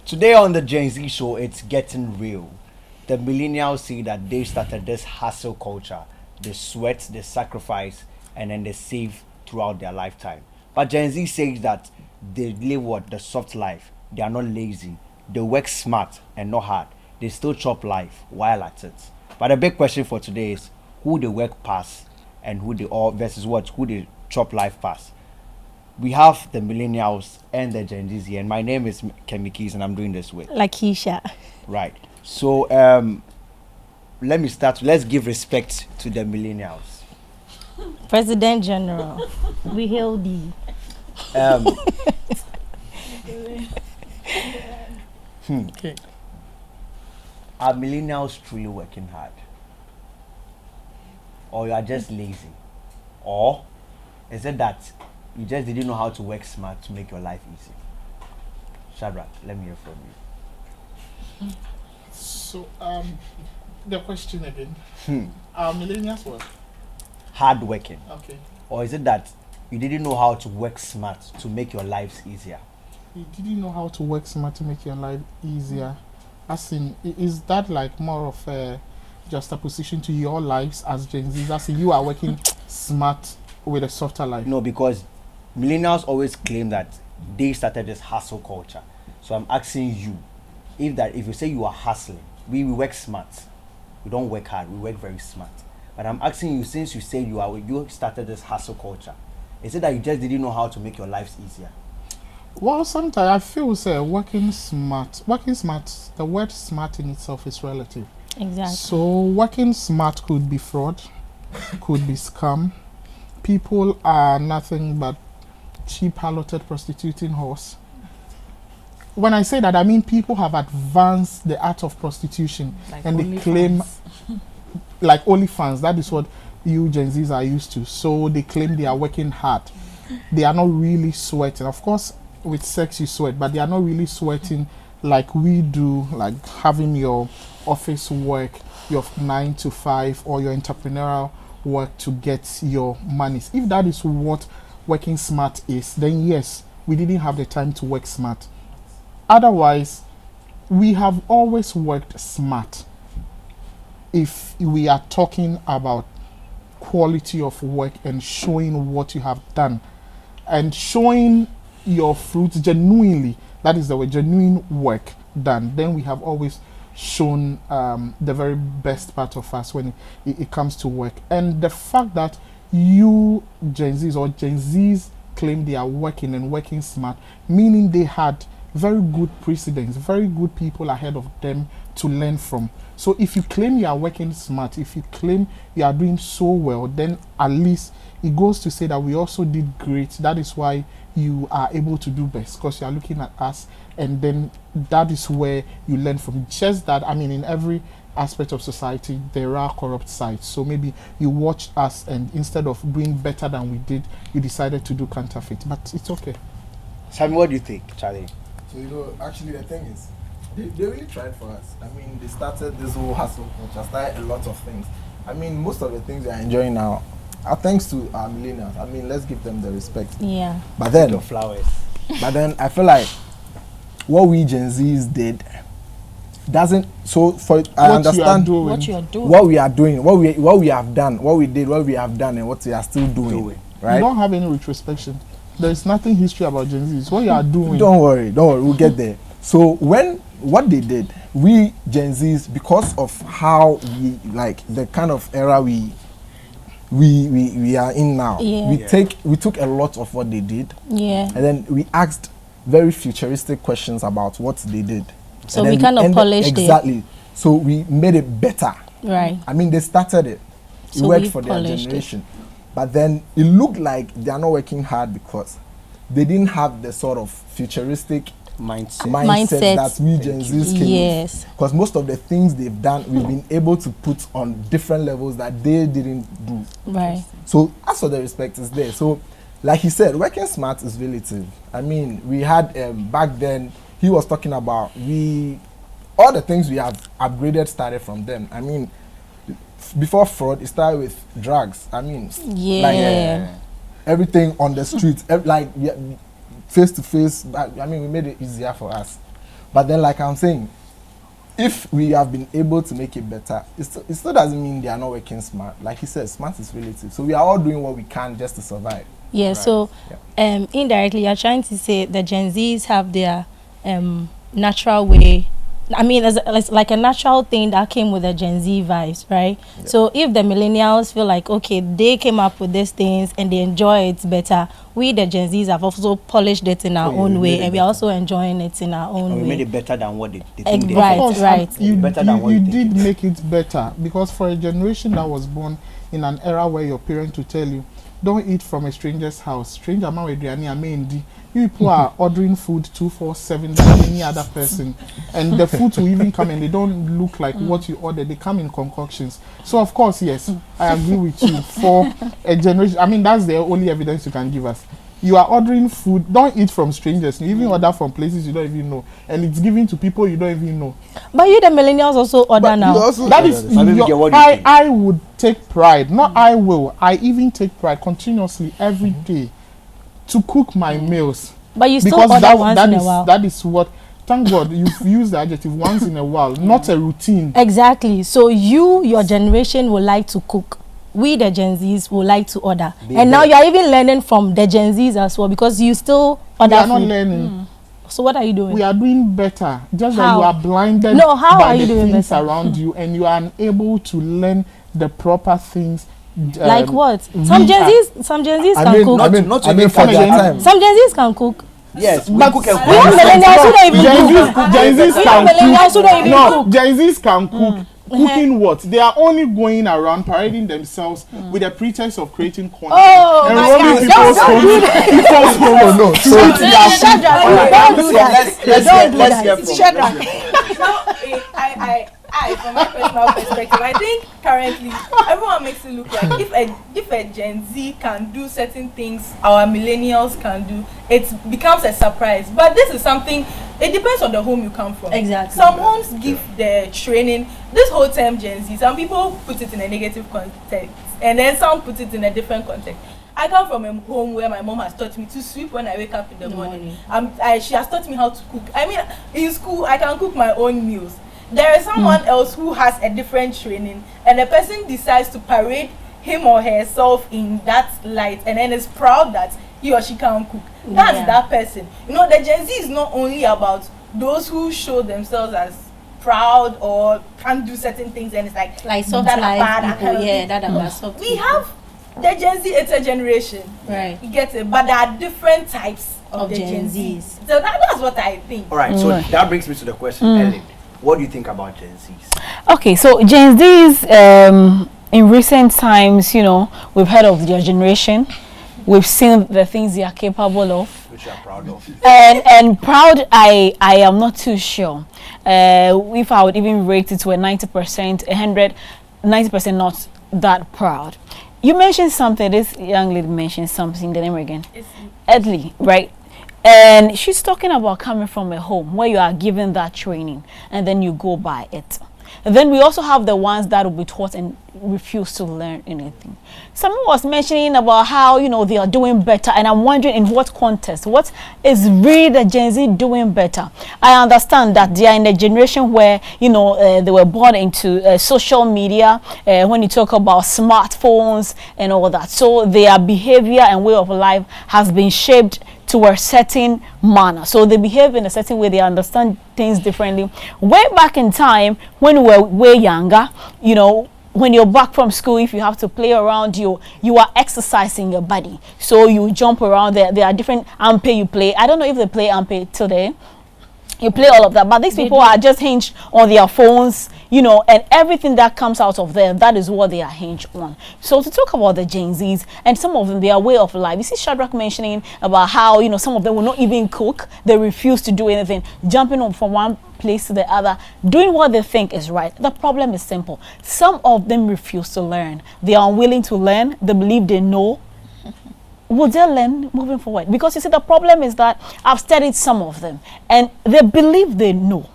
Today on the Genzshow, it's getting real. The millennials say that they started this hustle culture. They sweat, they sacrifice, and then they save throughout their lifetime. But Gen Z says that they live what? The soft life. They are not lazy. They work smart and not hard. They still chop life while at it. But the big question for today is who they work past and who they all versus what? Who they chop life past. We have the millennials and the Gen Zs here, and my name is Kemi Keys, and I'm doing this with Lakeisha. right. So let me start. Let's give respect to the millennials. President General. We hail thee. Um, Okay. are millennials truly working hard, or you are just lazy, or is it that you just didn't know how to work smart to make your life easy? Shadrach, let me hear from you. So, the question again. Hmm. Are millennials what? Hard working, Okay. or is it that you didn't know how to work smart to make your lives easier? You didn't know how to work smart to make your life easier. As in, is that like more of a juxtaposition to your lives as Gen Z? As in, you are working smart with a softer life. No, because millennials always claim that they started this hustle culture. So I'm asking you, if you say you are hustling, we work smart. We don't work hard. We work very smart. But I'm asking you, since you say you started this hustle culture, is it that you just didn't know how to make your lives easier? Well, sometimes I feel say working smart. Working smart. The word "smart" in itself is relative. Exactly. So working smart could be fraud, could be scam. People are nothing but cheap halloted prostituting horse. When I say that, I mean people have advanced the art of prostitution, Like and they OnlyFans. claim like OnlyFans. That is what you Gen Zs are used to. So they claim they are working hard. They are not really sweating. Of course, with sex you sweat, but they are not really sweating like we do, like having your office work, your 9 to 5, or your entrepreneurial work to get your monies. If that is what working smart is, then yes, we didn't have the time to work smart. Otherwise, we have always worked smart. If we are talking about quality of work and showing what you have done and showing your fruits genuinely, that is the way, genuine work done, then we have always shown the very best part of us when it comes to work. And the fact that you Gen Zs or Gen Zs claim they are working and working smart, meaning they had very good precedents, very good people ahead of them to learn from. So if you claim you are working smart, if you claim you are doing so well, then at least it goes to say that we also did great. That is why you are able to do best, because you are looking at us, and then that is where you learn from. Just that, I mean, in every aspect of society there are corrupt sides. So maybe you watched us, and instead of doing better than we did, you decided to do counterfeit. But it's okay. Sammy, what do you think, Charlie? So, actually, the thing is, they really tried for us. I mean, they started this whole hustle culture, started a lot of things. I mean, most of the things they are enjoying now are thanks to our millennials. I mean, let's give them the respect. Yeah. But then, Your flowers. I feel like what we Gen Zs did doesn't. So for I understand What you are doing. what we are doing, what we have done, what we did, what we have done, and what we are still doing. You Right? don't have any retrospection. There is nothing history about Gen Z. It's what you are doing. Don't worry, we'll get there. So what they did, we Gen Zs, because of how we like the kind of era we are in now, Yeah. we took a lot of what they did, Yeah. and then we asked very futuristic questions about what they did. So And we then kind of ended- polished it. exactly. So we made it better. Right. I mean, they started it. It So worked we for their polished it. generation. But then it looked like they are not working hard because they didn't have the sort of futuristic Mindset. mindset that we Gen Zs came Yes. Because most of the things they've done, we've been able to put on different levels that they didn't do. Right. So as for the respect is there. So like he said, working smart is relative. I mean, we had back then, he was talking about all the things we have upgraded started from them. I mean, before fraud, it started with drugs. I mean, Yeah. everything on the street, like face to face. I mean, we made it easier for us. But then, like I'm saying, if we have been able to make it better, it still doesn't mean they are not working smart. Like he said, smart is relative. So we are all doing what we can just to survive. Yeah, Right. so indirectly, you're trying to say the Gen Zs have their natural way. I mean, it's like a natural thing that came with the Gen Z vibes, right? Yeah. So if the millennials feel like, okay, they came up with these things and they enjoy it better, we, the Gen Zs, have also polished it in our Oh, yeah, own we way, made it and we're better. also enjoying it in our own And we way. made it better than what they think they Right, Of course, right. and you, Better than what you you think did it is. make it better, because for a generation that was born in an era where your parents would tell you, don't eat from a stranger's house. Stranger man with you people are ordering food 247 than any other person, and the food will even come and they don't look like what you ordered. They come in concoctions. So of course, yes, I agree with you. For a generation, I mean, that's the only evidence you can give us. You are ordering food. Don't eat from strangers. You even order from places you don't even know, and it's given to people you don't even know. But you, the millennials, also order But now. you also That is, Maybe we get what you think. I would take pride. Not I will. I even take pride continuously every day to cook my meals, But you still because order that, once that in a is while. that is what. Thank God you've used the adjective once in a while, not a routine. Exactly. So your generation would like to cook. We, the Gen Zs, would like to order. And now you are even learning from the Gen Zs as well, because you still We order are not food. learning. So what are you doing? We are doing better. Just that How? you are blinded No, how by are you the doing things better? around you, and you are unable to learn the proper things. Like what? we Some Gen are- Zs I can mean, cook. I mean, Not I mean, even for for their Gen- time. Some Gen Zs can cook. Yes, we But cook and We have millennials who don't even Gen cook. Zs, Gen Zs We have can millennials who don't cook. even No, cook. Gen Zs can cook. Cooking what? They are only going around parading themselves with the pretext of creating content. Oh, and my robbing God. people's homes. People's homes. No, To so- eat their food. Shadrach, don't do that. Let's hear from Shadrach. I, from my personal perspective, I think currently everyone makes it look like if a Gen Z can do certain things our millennials can do, it becomes a surprise. But this is something, it depends on the home you come from. Exactly. Some homes give the training, this whole term Gen Z, some people put it in a negative context and then some put it in a different context. I come from a home where my mom has taught me to sweep when I wake up in the morning. She has taught me how to cook. I mean, in school, I can cook my own meals. There is someone else who has a different training, and the person decides to parade him or herself in that light, and then is proud that he or she can cook. That's that person. You know, the Gen Z is not only about those who show themselves as proud or can't do certain things, and it's like soft that are life bad, that people, kind of yeah, thing. that are soft We people. have the Gen Z, it's a generation. Right. You get it? But there are different types of the Gen Gen Zs. Zs. So that's what I think. All right, so that brings me to the question, Ellen. What do you think about Gen Zs? Okay, so Gen Zs, in recent times, you know, we've heard of their generation. We've seen the things they are capable of. Which you are proud of? And proud, I am not too sure. If I would even rate it to a 90%, 100, 90% not that proud. You mentioned something, this young lady mentioned something, the name again? Edley, right? And she's talking about coming from a home where you are given that training and then you go by it. And then we also have the ones that will be taught and refuse to learn anything. Someone was mentioning about how, you know, they are doing better, and I'm wondering in what context, what is really the Gen Z doing better? I understand that they are in a generation where, you know, they were born into social media, when you talk about smartphones and all that. So their behavior and way of life has been shaped to a certain manner. So they behave in a certain way, they understand things differently. Way back in time, when we were way younger, you know, when you're back from school, if you have to play around, you are exercising your body. So you jump around there. There are different ampe you play. I don't know if they play ampe today. You play all of that, but these people are just hinged on their phones, you know, and everything that comes out of there, that is what they are hinged on. So to talk about the Gen Zs and some of them, their way of life, you see Shadrach mentioning about how, you know, some of them will not even cook, they refuse to do anything, jumping on from one place to the other, doing what they think is right. The problem is simple. Some of them refuse to learn. They are unwilling to learn. They believe they know. Will they learn moving forward? Because you see, the problem is that I've studied some of them and they believe they know.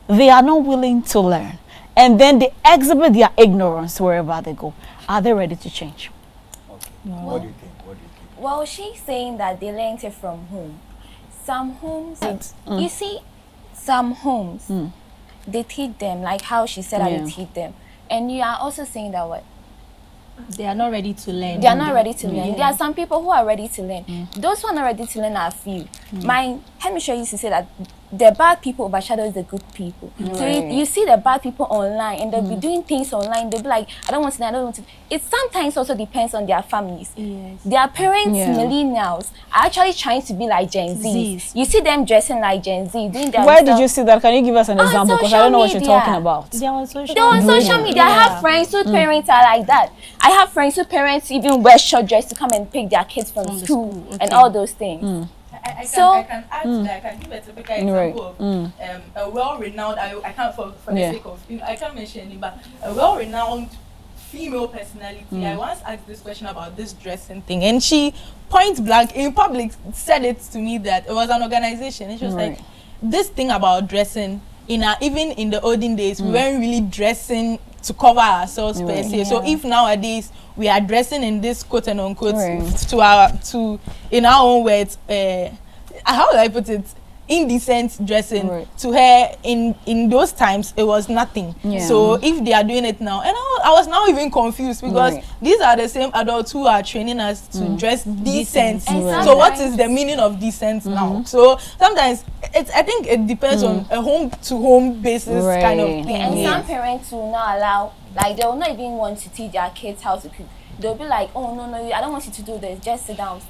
They are not willing to learn. And then they exhibit their ignorance wherever they go. Are they ready to change? Okay. What do you think? What do you think? Well, she's saying that they learned it from home. Some homes, you see, some homes, they teach them, like how she said that they teach them. And you are also saying that what? They are not ready to learn. They are not ready to learn. There are some people who are ready to learn. Those who are not ready to learn are few. My hemisphere used to say that the bad people overshadows the good people. So you see the bad people online and they'll be doing things online. They'll be like, I don't want to, I don't want to. It sometimes also depends on their families. Yes. Their parents, millennials, are actually trying to be like Gen Zs. You see them dressing like Gen Z, doing their Where did you see that? Can you give us an example? Because I don't know what you're talking about. They're on social media. I have friends whose parents are like that. I have friends whose parents even wear short dress to come and pick their kids from school and all those things. I can add to that. I can give a typical example of a well-renowned. I can't for the sake of I can't mention any, but a well-renowned female personality. I once asked this question about this dressing thing, and she point blank in public said it to me that it was an organization. And she was like, this thing about dressing even in the olden days, we weren't really dressing to cover ourselves per se. So if nowadays we are dressing in this quote and unquote to in our own words, how do I put it, indecent dressing, to her in those times it was nothing. So if they are doing it now, and I was now even confused because these are the same adults who are training us to dress decent. So what is the meaning of decent now? So sometimes I think it depends on a home to home basis kind of thing. And some parents will not allow, like they will not even want to teach their kids how to cook. They'll be like, oh no, I don't want you to do this, just sit down.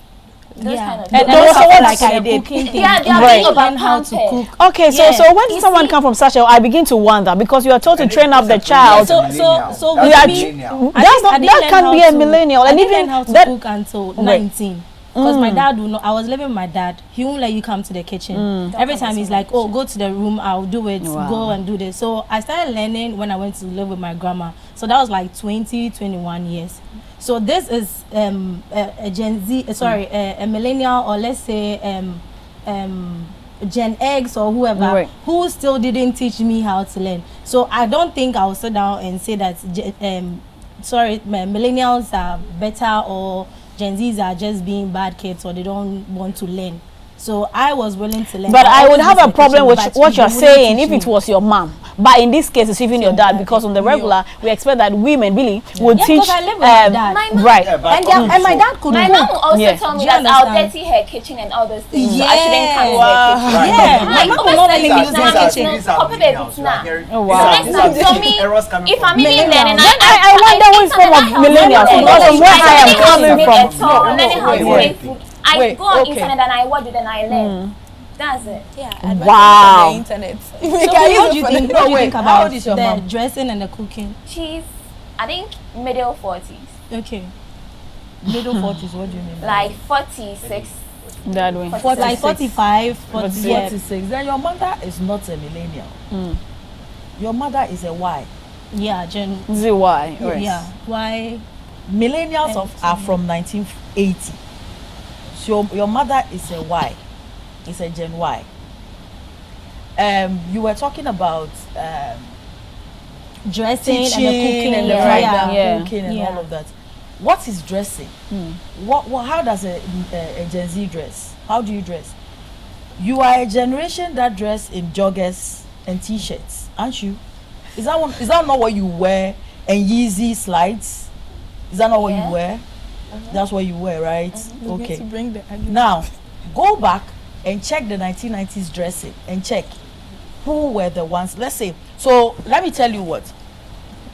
Those kind of and also what like I did. They are learn how to cook. Okay, so when someone comes from such a, I begin to wonder because you are told to train up the child. So that can be a millennial, and even learn how to cook until 19. Because my dad would not. I was living with my dad. He won't let you come to the kitchen. Every time he's like, "Oh, go to the room. I'll do it. Go and do this." So I started learning when I went to live with my grandma. So that was like 21 years. So this is a Gen Z, a millennial, or let's say Gen X or whoever who still didn't teach me how to learn. So I don't think I'll sit down and say that millennials are better or Gen Zs are just being bad kids or they don't want to learn. So I was willing to learn. But I would have a problem with what you're saying if it was your mom. But in this case, it's even your dad, because on the regular, we expect that women really would teach. I live with my dad. And my dad could. My mom also told me that I'll dirty her kitchen and all those things. So I shouldn't come to her kitchen. My mom will not let me use the kitchen. If I'm even learning, I wonder which form of millennials, because where I am coming from. Learning how to make food. I go on internet and I watch it and I learn. That's it. Yeah. Wow. On the internet. So what do you think about the dressing and the cooking? She's, I think, middle 40s. Okay. Middle 40s, what do you mean? Like 46. That way. Like 45, 46. Then your mother is not a millennial. Your mother is a Y. Yeah, Gen Z Y. Yeah. Y. Millennials are from 1980. So your mother is a Y. It's a Gen Y. You were talking about dressing teaching and the cooking and the cooking and all of that. What is dressing? How does a Gen Z dress? How do you dress? You are a generation that dress in joggers and t-shirts, aren't you? Is that not what you wear? And Yeezy slides? Is that not what you wear? That's what you wear, right? Okay. Now, go back and check the 1990s dressing and check who were the ones. Let's say, so let me tell you what.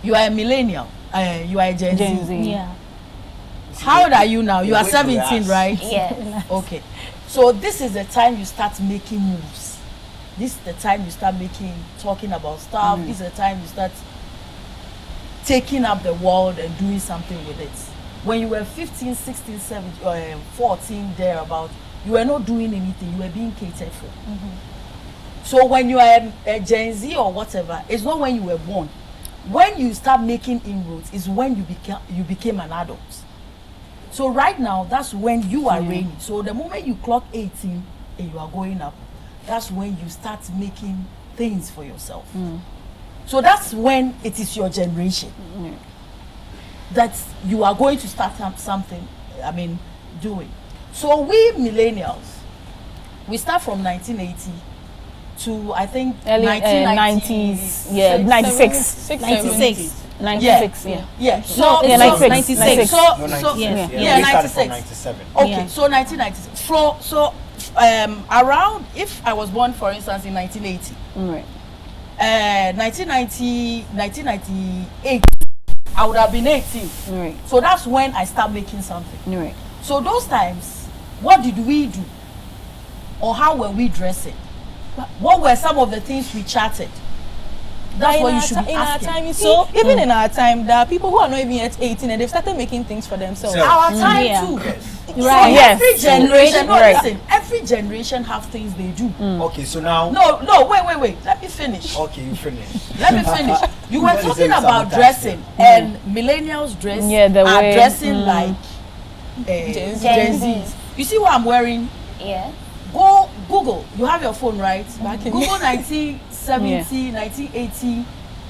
You are a millennial. You are a Gen Z. Yeah. How old are you now? You are 17, right? Yes. Okay. So this is the time you start making moves. This is the time you start talking about stuff. This is the time you start taking up the world and doing something with it. When you were 15, 16, 17, 14, thereabout, you were not doing anything. You were being catered for. So when you are a Gen Z or whatever, it's not when you were born. When you start making inroads is when you became an adult. So right now, that's when you are ready. So the moment you clock 18 and you are going up, that's when you start making things for yourself. So that's when it is your generation that you are going to start something, doing. So we millennials, we start from 1980 to I think Early 1990s. 90s. Yeah, 96. 96. 96. Yeah. Yeah. So Yeah, 96. 96. So No, so 96. yeah, We started from 96. 97. Okay, Yeah. so 1996. So around, if I was born, for instance, in 1980, Right. 1998, I would have been 18. Right. So that's when I start making something. Right. So those times, what did we do? Or how were we dressing? What were some of the things we chatted? That's what you should be in our asking. time, you see, even in our time, there are people who are not even yet 18 and they've started making things for themselves. So- Our time Yeah. too. Yes. So Right. Yes. every generation, no, Right. listen, every generation have things they do. Okay, so now. No, wait. Let me finish. Okay, you finish. Let me finish. You were What is talking it, about sabotage? dressing, and millennials dress Yeah, the are way- dressing like Gen Gen Zs. You see what I'm wearing? Yeah. Go Google. You have your phone, right? Back in- Google 1970, 1980,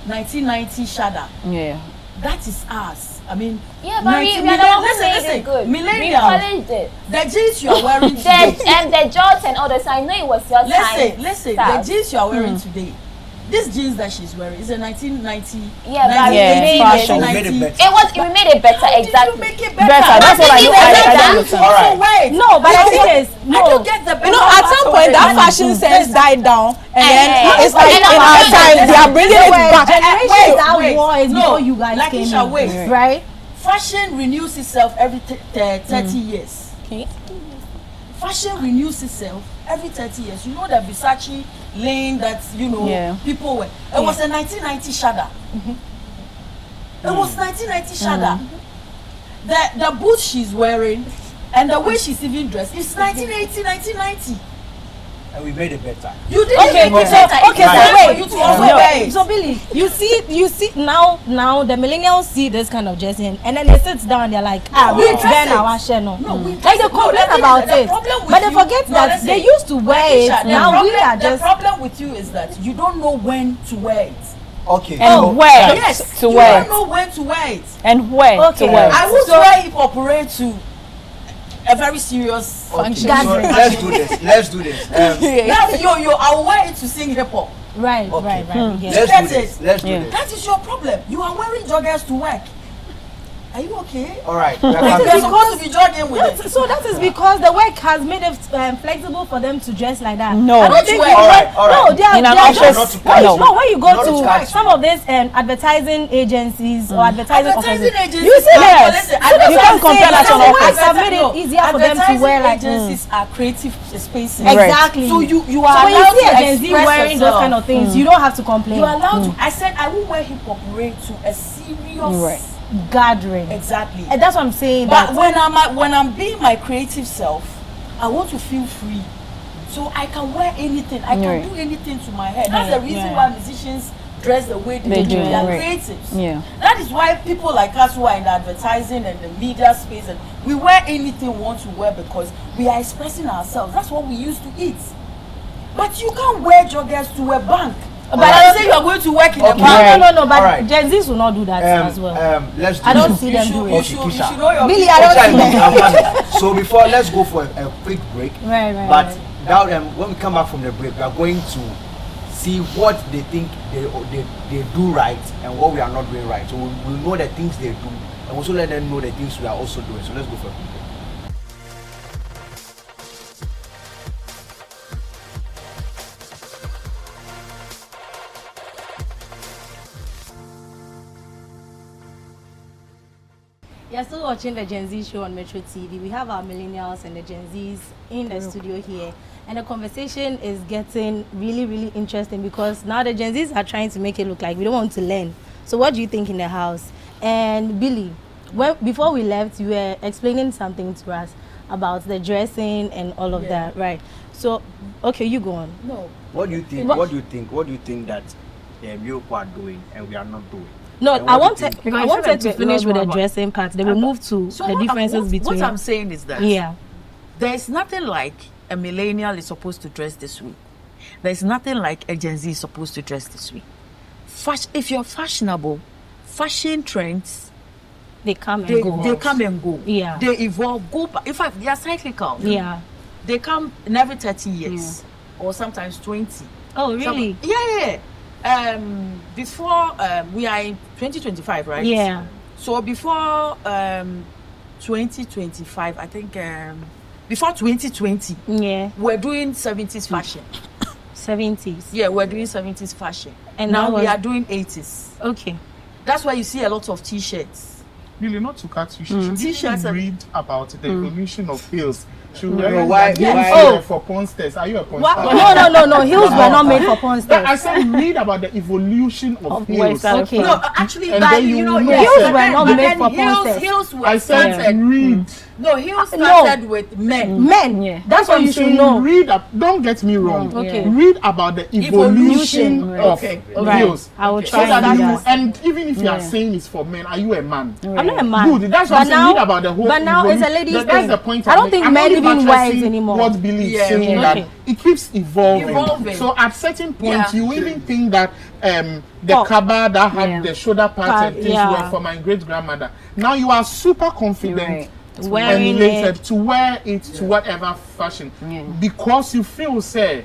1990 Shada. Yeah. That is us. I mean, Yeah, but we are the one who made it good. We Millennial. polished it. The jeans you are wearing today. The jorts and all the I know it was your time. Listen. style. The jeans you are wearing today. This jeans that she's wearing is a 1990. Yeah, but 1980, fashion. We made it 1990. better. we made it better, How did exactly. you make it better? Better. That's what I do. I don't understand. All right. So wait. No, but the thing is, I no. don't get the better. You know, at part some of point it. that fashion sense died down, and then it's like And in I'm our saying time that- they are bringing it back. Generations that wait. war is No, before you guys Lakeisha, came in, wait. right? Fashion renews itself every 30 years. Okay. Fashion renews itself every 30 years. You know the Versace lane that Yeah. people wear. It was a 1990 Shada. It was 1990 Shada. The boots she's wearing and the way she's even dressed is 1980, 1990. And we made it better. You didn't Okay, make it so better. It is so time wait, for you to also no, wear it. so Billy, you see now the millennials see this kind of dressing and then they sit down, they're like, we we dress then it. our channel. No, we Like they complain about the it, problem with but they you- forget no, that listen. they used to wear Lakeisha, it. the Now we problem- are The just problem with you is that you don't know when to wear it. Okay. And so- where Yes, to you wear don't know when to wear it. and where Okay. to wear. I would wear hip hop parade to a very serious Okay, function. so Gathering. let's do this. That's I will wear it to sing hip hop. right, Okay. right. Yeah. Let's That's do this. it. Let's do Yeah. this. That is your problem. You are wearing joggers to work. Are you okay? All right. we are Like coming. you're supposed to be jogging with it. So that is because the work has made it flexible for them to dress like that. No. I don't think All you right, all right. No, they are, In an they are office, just, no. no, when you go Not to to catch some you. of these advertising agencies or advertising offices, Advertising agencies. you see are- that. listen, You can't compare that to an The office. works have made it easier for them to wear like agencies are creative spaces. Right. exactly. So you So are when you allowed see a to Gen Z express wearing those yourself. kind of things, you don't have to complain. You are allowed to. I said I will wear hip hop parade to a serious Right. gathering. Exactly. And that's what I'm saying. But That when I'm being my creative self, I want to feel free. So I can wear anything. I can Right. do anything to my head. That's the reason Yeah. why musicians dress the way They do, They are right. creatives. Yeah. That is why people like us who are in the advertising and the media space and we wear anything we want to wear because we are expressing ourselves. That's what we used to eat. But you can't wear joggers to a bank. But I say you are going to work in a Okay. bank. no. But Alright. Gen Zs will not do that as well. Let's do I don't this. see them do You it. should Kisha. know your Billy, people. I don't Okay, see them. I'm coming. So before, let's go for a quick break. Right. But now, when we come back from the break, we are going to see what they think they do right and what we are not doing right. So we know the things they do and also let them know the things we are also doing. So let's go for a quick break. You're still watching the Gen Z show on Metro TV. We have our millennials and the Gen Zs in the studio here. And the conversation is getting really, really interesting because now the Gen Zs are trying to make it look like we don't want to learn. So what do you think in the house? And Billy, before we left, you were explaining something to us about the dressing and all of that, right? So, okay, you go on. No. What do you think? What do you think that you are doing and we are not doing? No, And I what do you wanted think? I wanted to finish with the dressing part. Then we move to So the what differences between. What I'm saying is that There is nothing like a millennial is supposed to dress this way. There is nothing like a Gen Z is supposed to dress this way. If you're fashionable, fashion trends, they come and they go. come and go. Yeah. They evolve, go back. In fact, they are cyclical. Yeah. They come in every 30 years or sometimes 20. Oh, really? Yeah. Before we are in 2025, right? Yeah. So before 2025, I think before 2020, we're doing 70s fashion. 70s. Yeah, we're doing 70s fashion. And now that we was- are doing 80s. Okay. That's why you see a lot of t-shirts. Really, not to cut you. Should T-shirts you and- read about the evolution of heels? Should we No, read why- that heels why- were for pornsters? Are you a porn What? star? No. Heels were not made for porn I stars. said read about the evolution of heels. Okay. No, actually, And that, then you you know, will know yeah, heels but were then- not but made then for porn heels were I said started. read. No, heels started with men. Men. Yeah. That's what I'm you should saying know. Read don't get me wrong. Okay. Read about the evolution Evolution. of Okay. heels. I will So try that and do you, that. and even if you are saying it's for men, are you a man? I'm not a man. Good. That's what I'm saying. Read about the whole. But now it's a evolution. ladies' That's thing. the point. I don't think I'm men only even wear it buttressing anymore. What Billy is Yeah, saying yeah. that Okay. it keeps evolving. Evolving. So at certain point, Yeah. you even think that the Oh. kaba that had Yeah. the shoulder pads and things Yeah. were for my great grandmother. Now you are super confident. Right. Wearing Emulated it. to wear it to whatever fashion because you feel say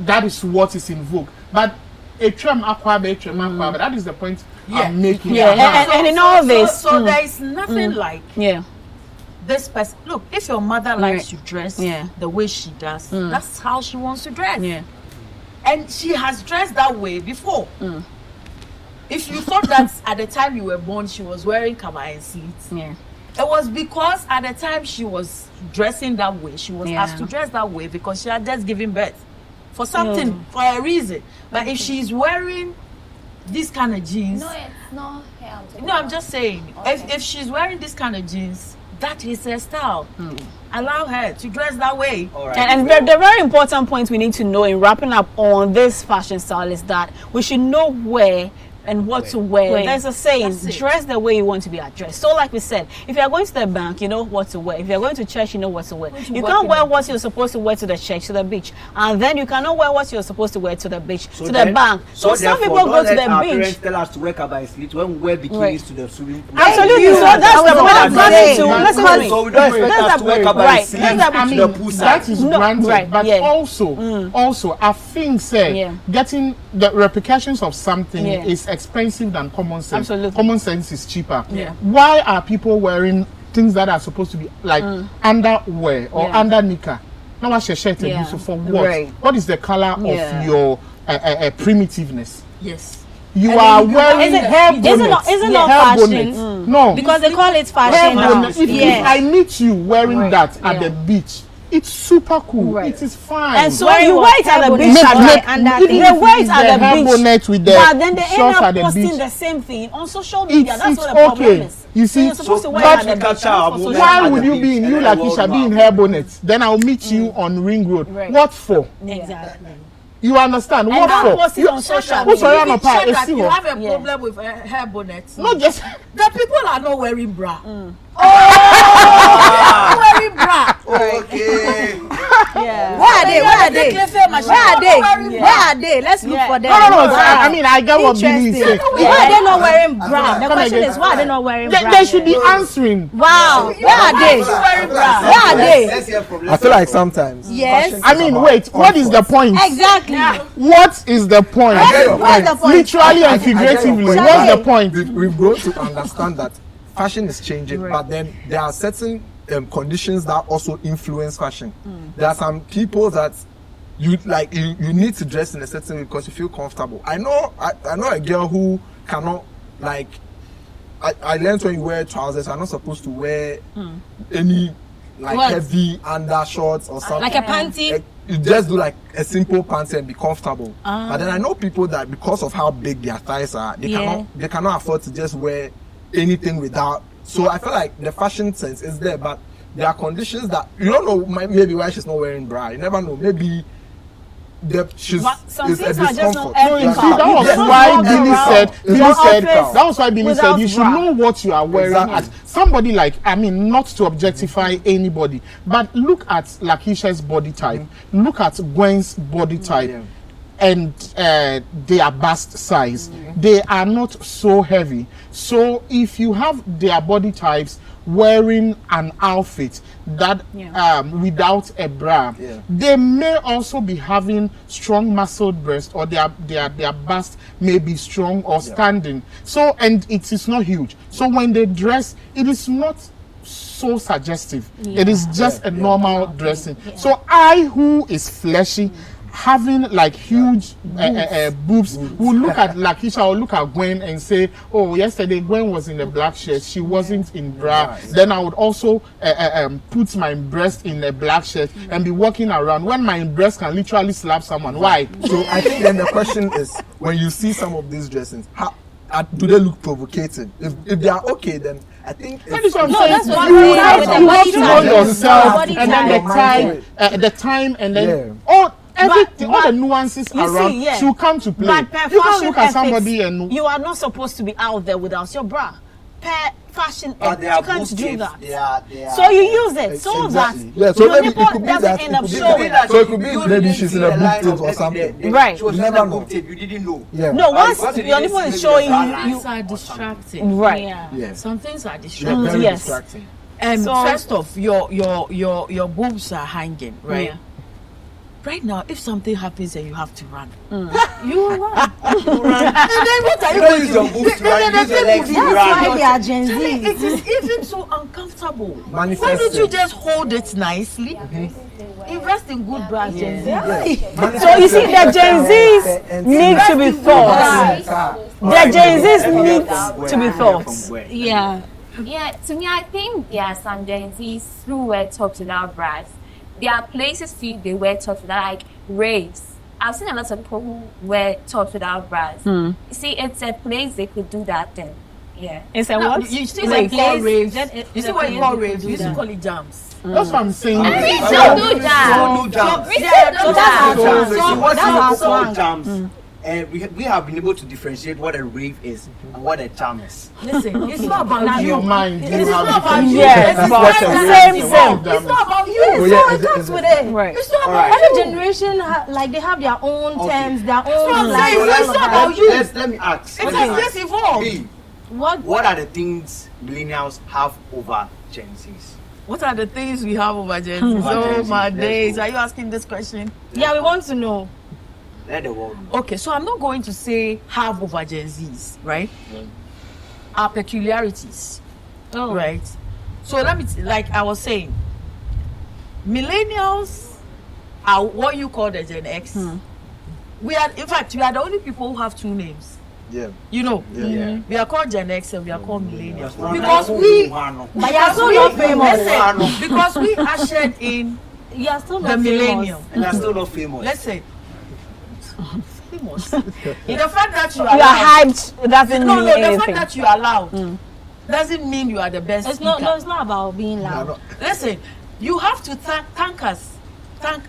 that is what is in vogue. But that is the point I'm making. Yeah. And in all this, so there is nothing like yeah. this person. Look, if your mother likes Right. to dress Yeah. the way she does, that's how she wants to dress. Yeah. And she has dressed that way before. If you thought that at the time you were born she was wearing kaba and slits, Yeah. it was because at the time she was dressing that way, she was Yeah. asked to dress that way because she had just given birth for something, for a reason. But if she's wearing this kind of jeans, No, it's not hair. no, I'm just saying, if she's wearing this kind of jeans, that is her style. Allow her to dress that way. All right. And the very important point we need to know in wrapping up on this fashion style is that we should know where and what to wear. There's a saying, That's it. dress the way you want to be addressed. So like we said, if you are going to the bank, you know what to wear. If you're going to church, you know what to wear. You can't wear what you're supposed to wear to the church, to the beach. And then you cannot wear what you're supposed to wear to the beach, to the bank. So some people go to the beach. Parents tell us to wear kaba and slits when we wear bikinis Right. to the swimming pool. Absolutely. So that's the point I'm coming to. Listen to me. So we don't expect That's us to wear the- kaba right. and slits That's the- to the pool That side. is No, granted, right, but yeah. also I think getting the repercussions of something Yeah. is expensive than common sense. Absolutely. Common sense is cheaper. Yeah. Why are people wearing things that are supposed to be like underwear or Yeah. under knicker? Now what's your shirt Yeah. so for what? Right. What is the color Yeah. of your primitiveness? Yes. You are wearing Is it- hair is it not- bonnets. is it not Hair fashion? bonnets. No. Because they call it Hair fashion now. bonnet. If I meet you wearing that at the beach, it's super cool. Right. It is fine. And so Wearing you what? wear it at Hair the bonnet. beach, Make- right? make- and that They thing. wear it The at the hair beach, bonnet with the but then they end shorts up at the posting beach. the same thing on social media. That's It's what the problem okay. is. You So see, you're supposed to wear but it at the beach. Catch our not for women social why at would the you beach be in and you then Lakeisha walk be in around. hair bonnet? Then I'll meet you on Ring Road. Right. What for? Exactly. You understand? And what now for? post it on social Who's media. around If a you part? check that you have a Yeah. problem with hair bonnets, Not just the people are not wearing bra. Wearing bra. Okay. Yeah. Where are they? Where are they? Where Where are they? Where are they? Let's look for them. no. I mean, I get what Billy is saying. Why are they not wearing bra? The Come question again. is why are they not wearing They, bra? they should be answering. Wow. Where are they? Where are they? Let's hear from. I feel like sometimes. Yes. fashion I is mean, about wait. What is the comfort. point? Exactly. What is the point? What's the point? Literally and figuratively. What's the point? We've grown to understand that fashion is changing, but then there are certain conditions that also influence fashion. There are some people that you like. You need to dress in a certain way because you feel comfortable. I know a girl who cannot like. I learned when you wear trousers, you're not supposed to wear any like What? heavy undershorts or something. Like a panty? You just do like a simple pants and be comfortable. But then I know people that because of how big their thighs are, they cannot afford to just wear anything without. So I feel like the fashion sense is there, but there are conditions that you don't know. Maybe why she's not wearing bra. You never know. Maybe she's But some it's a things are just discomfort. not No, you see, ethical. that was It's not why walking Billy around said. your Billy said office that was why Billy said without you should bra. know what you are wearing. Exactly. As somebody like, I mean, not to objectify anybody, but look at Lakeisha's body type. Look at Gwen's body type. Yeah. and their bust size. They are not so heavy. So if you have their body types wearing an outfit that without a bra, they may also be having strong muscled breast, or their bust may be strong or standing. So, and it is not huge. So when they dress, it is not so suggestive. It is just a normal dressing. So I, who is fleshy, having like huge boobs, will look at Lakeisha or look at Gwen and say, oh, yesterday Gwen was in a black shirt, she wasn't in bra. Then I would also put my breast in a black shirt and be walking around when my breast can literally slap someone. Why? So I think then the question is, when you see some of these dressings, how do they look provocative? If they are okay, then I think that is what I'm that's saying. what You I'm saying. have to know yourself, Body and then the time, and then everything, all the nuances around should come to play. But per You can't fashion look at ethics, somebody and you are not supposed to be out there without your bra. Per fashion ethics, you can't do that. So you use it so that so your maybe it nipple could be doesn't that end up it could be showing. that. So it could be maybe she's in a boob tip or something. Right. She was You in never a know. boob tape, you didn't know. No, once your nipple is showing, you Things are distracting. right. Yeah. Some things are Yeah, distracting. very Yes. distracting. So- First off, your boobs are hanging, right? Yeah. Right now, if something happens and you have to run, You run. and then what are You don't use your boobs to run, you use your legs to That's run. why they are Gen Charlie, Z. it is even so uncomfortable. Why Manifesting. don't you just hold it nicely? Invest in good bras, Gen Z. So you see, the Gen Zs need to be thought. The Gen Zs need to be thought. Yeah. Yeah, to me, I think there are some Gen Zs who wear tops without bras. There are places too they wear tops without, like raves. I've seen a lot of people who wear tops without bras. You see, it's a place they could do that thing. Yeah. It's a what? You see It's what a you call place raves? that You see what you call raves? You used to call it jams. that's what I'm saying. We still do that. Don't do jams. We still do that. So what That's you our call slang. jams? We have been able to differentiate what a rave is and what a jam is. Listen, it's not about In you. your mind, It's you not have about you. Yes, It's but not same, about same. you. It's not about you. Oh, yeah, is it? With it. Right. It's not All about right. Every generation, like they have their own terms, their own saying. like. It's not about you. Let me ask. It has just evolved. B, What? what are the things millennials have over Gen Zs? What are the things we have over Gen Z? Oh my days. Are you asking this question? Yeah, we want to know. Let the world know. Okay, so I'm not going to say have over Gen Zs, right? Our peculiarities, Oh. right? So let me, like I was saying, millennials are what you call the Gen X. We are, in fact, we are the only people who have two names. Yeah. You know, Yeah. we are called Gen X and we are called millennials Because because we, But you are still not famous. listen, because we ushered in You are still the not millennium. and are still not famous. Listen, famous. The fact that you You are are loud, hyped doesn't no, mean the fact anything. that you are loud doesn't mean you are the best It's speaker. not. No, it's not about being loud. Listen, you have to thank us, thank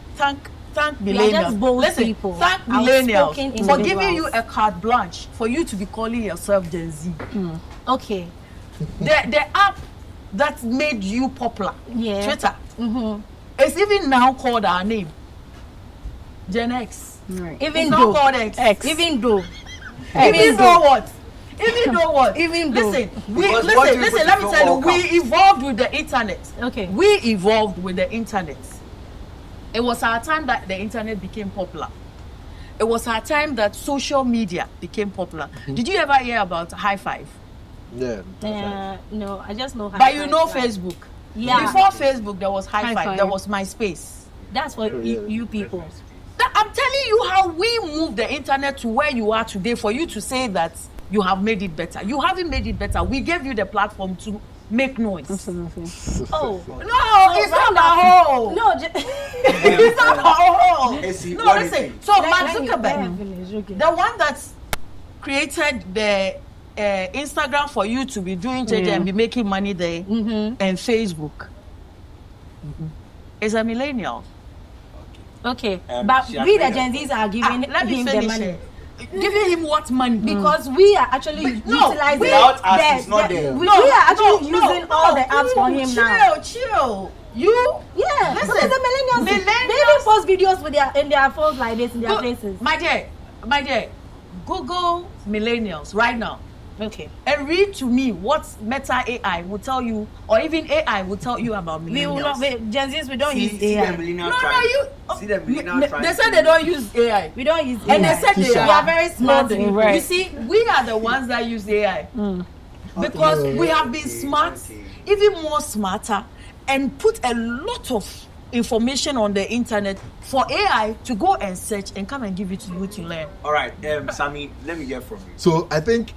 We are just millennials. bold Listen, people, thank outspoken millennials for individuals. giving you a carte blanche for you to be calling yourself Gen Z. Okay. The app that made you popular, Yeah. Twitter, it's even now called our name, Gen X. Even It's not though. called X. Even though. Even though what? Even though what? Even though. Listen, Because what you listen. put Let me is tell you, not we welcome. evolved with the internet. Okay. We evolved with the internet. It was our time that the internet became popular. It was our time that social media became popular. Did you ever hear about High Five? Yeah. No, I just know. But you know Facebook. Yeah. Before Facebook, there was High High Five. Five. There was MySpace. That's for you people. I'm telling you how we moved the internet to where you are today for you to say that you have made it better. You haven't made it better. We gave you the platform to make noise. Absolutely. Oh. No, it's not the whole. No. It's not the whole. Essie, No, what do you listen. think? So Mark Zuckerberg, Okay. the one that created the Instagram for you to be doing JJ and be making money there, and Facebook, is a millennial. Okay. But But she has we the made Gen Zs are giving Let me him the finish money. it. Giving him what money? Because we are actually no, utilizing without us, the- it's not the- there. we are actually using all the apps for him now. Chill. Yeah, Listen, because the millennials, they even post videos with in their phones like this in their places. My dear, Google millennials right now. Okay. And read to me what Meta AI will tell you, or even AI will tell you about millennials. We will not, Gen Zs, we don't use See AI. the millennial No, trying. you. See the millennial trying. They said they don't use AI. We don't use AI. And they said Keisha. we are very smart. No, Right. You see, we are the ones that use AI because we have been smart, even more smarter, and put a lot of information on the internet for AI to go and search and come and give it to you to learn. All right, Sammy, let me get from you. So I think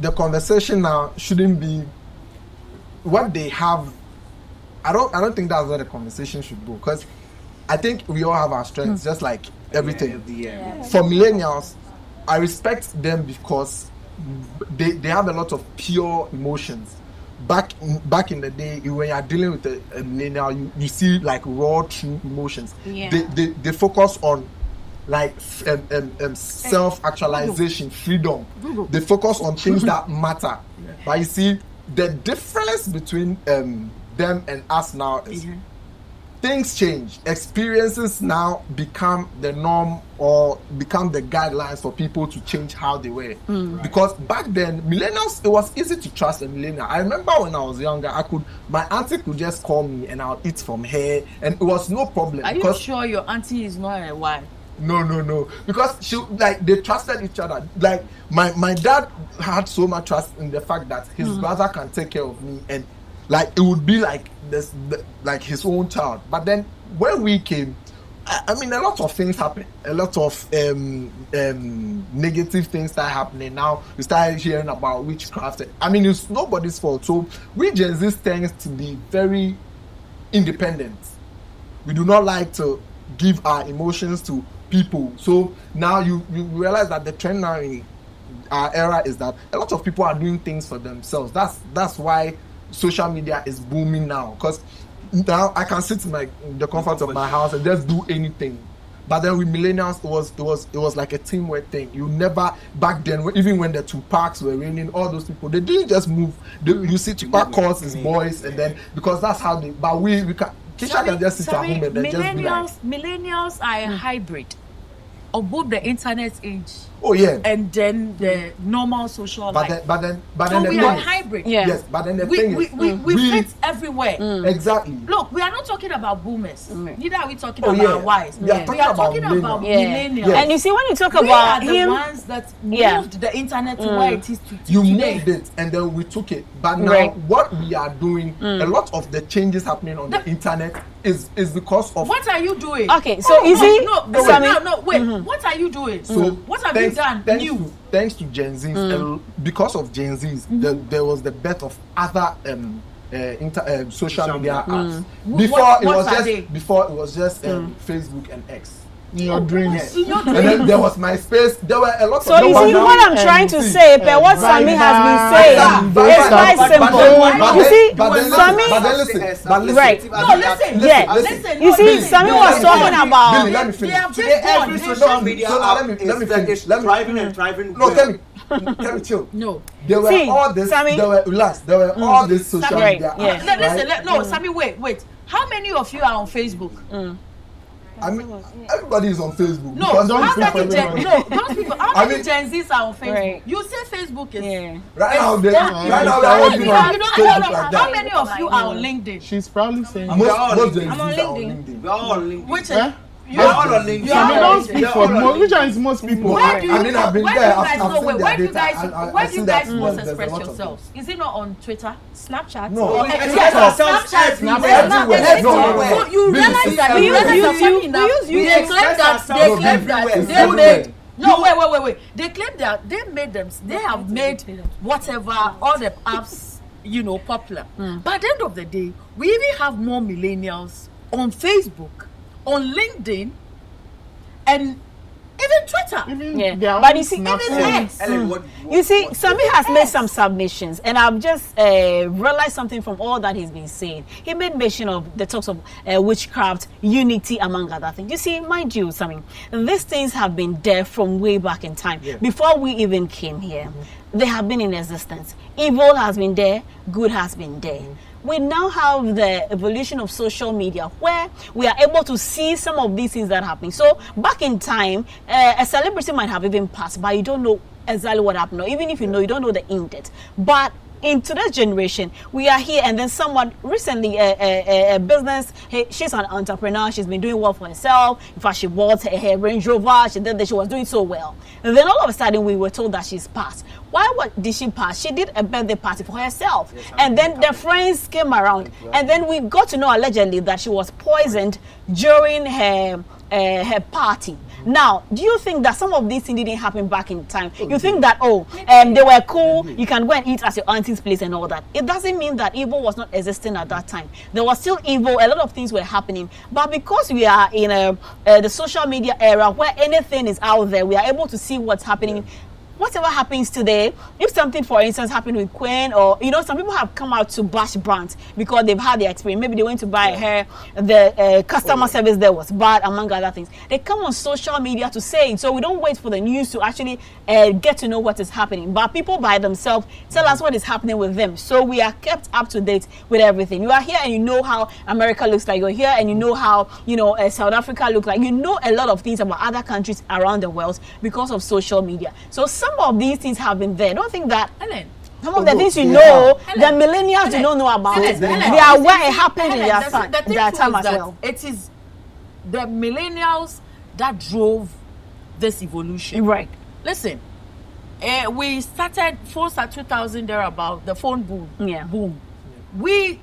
the conversation now shouldn't be what they have. I don't think that's where the conversation should go, because I think we all have our strengths, just like everything. For millennials, I respect them because they have a lot of pure emotions. Back in the day, when you are dealing with a millennial, you see like raw, true emotions. Yeah. They focus on like self-actualization, freedom. They focus on things that matter. But you see, the difference between them and us now is things change. Experiences now become the norm or become the guidelines for people to change how they were. Because back then, millennials, it was easy to trust a millennial. I remember when I was younger, my auntie could just call me and I'll eat from her, and it was no problem. Are you sure your auntie is not a wife? No. Because they trusted each other. Like my dad had so much trust in the fact that his brother can take care of me, and like it would be like this, like his own child. But then when we came, I mean, a lot of things happened. A lot of negative things started happening. Now we started hearing about witchcraft. I mean, it's nobody's fault. So we Gen Z tends to be very independent. We do not like to give our emotions to people. So now you realize that the trend now in our era is that a lot of people are doing things for themselves. That's why social media is booming now, because now I can sit in the comfort of my house and just do anything. But then with millennials, it was like a teamwork thing. You never, back then, even when the Tupacs were reigning, all those people, they didn't just move. You see Tupac calls his boys, and then because that's how they. But we can. Keisha can just sit at home and then just be like. Millennials are a hybrid of both the internet age. Oh yeah. And then the normal social life. But then So the we thing are is- hybrid. Yeah. Yes, but then the thing is, We fit everywhere. exactly. Look, we are not talking about boomers. Neither are we talking Oh, about yeah. wives. We are We talking are about talking about Yeah. millennials. Yes. And you see, when you talk We about are the him, ones that Yeah. moved the internet to where it is You today. moved it and then we took it. But now Right. what we are doing, a lot of the changes happening on the internet is because of. What are you doing? Okay, so you see, Sammy- wait. What are you doing? So what have you done new? Thanks to Gen Zs, because of Gen Zs, there was the birth of other social media apps. Before it was just Facebook and X. In your dreams. And then there was MySpace. There were a lot of. So you see, what I'm trying to say, but what Sammy has been saying is quite simple. You see, Sammy, But then listen. Right. No, listen. Yeah. Listen. You see, Sammy was talking Billy, about. let me finish. They have Today, just every gone. social media So now app let me is finish. Let me- thriving and thriving. No, well. Let me chill. No. There were See, all this. Sammy- There were all this social Sammy, media. yeah. apps, Listen, right? no, Sammy, wait. How many of you are on Facebook? I mean, everybody is on Facebook. No, because how speak for many Gen, everybody. no, those people. How I many mean- Gen Zs are on Facebook? Right. You say Facebook is. Yeah. right now, It's that- right now, we are all being on Facebook like How that. many of you are on LinkedIn? She's probably saying. We are all Most LinkedIn. Gen I'm on Zs are on LinkedIn. LinkedIn. We are all on LinkedIn. Which is Eh? We are all on LinkedIn. You are Sammy, all don't on speak LinkedIn. for We are all most. on Which one is most people? Where do you I mean, I've been where there. do you guys I've know? seen Where their do you data. guys I've where do you seen guys that most there's a express lot of yourselves? Is it not on Twitter? Snapchat. No, We Yes, express ourselves Snapchat, everywhere. everywhere. No, So you Billy, realize see, that everywhere. they claim express that ourselves they claim everywhere. that they Everywhere. made. No, wait. They claim that they made them. They have made whatever all the apps, popular. But at the end of the day, we even have more millennials on Facebook, on LinkedIn, and even Twitter. Even Yeah. their But own you see, even Snapchat. X. Ellen, You see, Sammy has made some submissions, and I've just realized something from all that he's been saying. He made mention of the talks of witchcraft, unity, among other things. You see, mind you, Sammy, these things have been there from way back in time. Yeah. Before we even came here, they have been in existence. Evil has been there, good has been there. we now have the evolution of social media where we are able to see some of these things that are happening. So back in time, a celebrity might have even passed, but you don't know exactly what happened, or even if you know, you don't know the in depth. But in today's generation, we are here, and then someone recently, a business, she's an entrepreneur, she's been doing well for herself. In fact, she bought her Range Rover, she did that, she was doing so well. And then all of a sudden, we were told that she's passed. What did she pass? She did a birthday party for herself. Yes, and then the friends came around. And then we got to know allegedly that she was poisoned during her party. Now, do you think that some of these things didn't happen back in time? You think that, they were cool, you can go and eat at your auntie's place and all that. It doesn't mean that evil was not existing at that time. There was still evil, a lot of things were happening. But because we are in the social media era where anything is out there, we are able to see what's happening. Whatever happens today, if something, for instance, happened with Queen, or, some people have come out to bash brands because they've had their experience. Maybe they went to buy her, the customer service there was bad, among other things. They come on social media to say it, so we don't wait for the news to actually get to know what is happening. But people by themselves tell us what is happening with them, so we are kept up to date with everything. You are here and you know how America looks like. You're here and you know how, South Africa looks like. You know a lot of things about other countries around the world because of social media. So some of these things have been there. Don't think that some of the things the millennials do not know about it. They are where it happened in their time as well. It is the millennials that drove this evolution. Right. Listen, we started phones at 2000 there about the phone boom. Yeah. Boom. We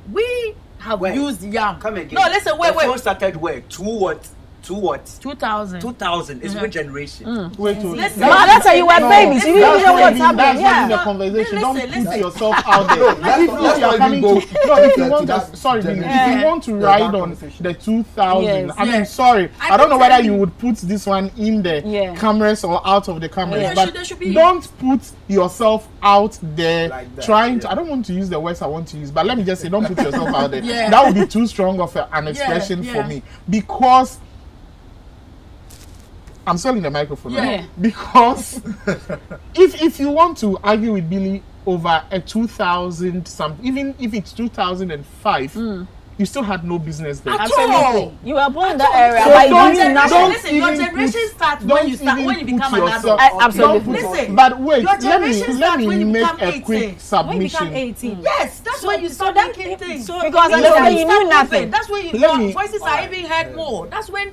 have used YAM. Come again. No, listen, wait. The phone started where? 2000. 2000 is which generation? Wait, Listen. That's how you were babies. You didn't know what's happening. That's not the conversation. Don't put yourself out there. If you are coming to, if you want to, sorry, if you want to ride on the 2000, Yes. I mean, sorry, I don't know whether you would put this one in the cameras or out of the cameras, Yeah. but There should be. don't put yourself out there Like that, trying to. I don't want to use the words I want to use, but let me just say, don't put yourself out there. Yeah. That would be too strong of an expression for me, because I'm selling the microphone now. Yeah. Because if you want to argue with Billy over a 2000 something, even if it's 2005, you still had no business there. Absolutely. You were born in that area. So but don't- you knew nothing. don't Listen, your even generation put- starts don't when you even become put an yourself- adult. Absolutely. Don't put- Listen, but wait, your let generation me starts when you make become a 18. quick When you become submission. 18. Yes, that's when you start making things. Because That's until when then you knew start nothing. moving. That's when Let your me- voices are even heard more. That's when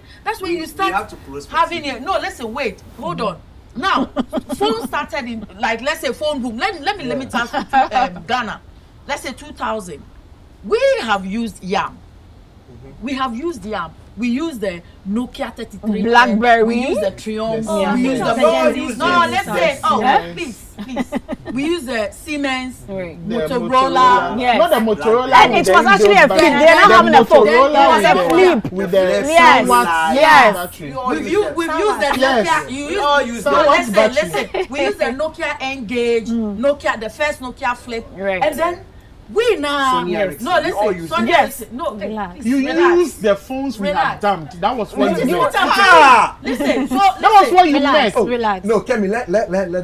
you have start to close having it. No, listen, wait, hold on. Now, phone started in, like, let's say phone boom. Let me talk to Ghana. Let's say 2000. We have used YAM. We have used YAM. We use the Nokia 33. Blackberry. We use the Triumph. Yes. We use the Yes. let's say, Yes. please. We use the Siemens, Right. The Motorola. Yes. Not the Motorola. And with it the was actually a Windows flip. back- They're not the having a phone. Motorola It was a with flip. with the Yes. somewhat Yes. battery. We've used the Yes. Nokia. You all use use no, that. listen. We use the Nokia Engage, Nokia, the first Nokia Flip, Right. and then we now. Sony Ericsson. No, We all listen. use Sony it. Ericsson. No, Relax. You Relax. use the phones we had Relax. dumped. That was what you You know what meant. I'm Ah! saying? Listen. So That was what you Relax, meant. relax. No, Kemi, let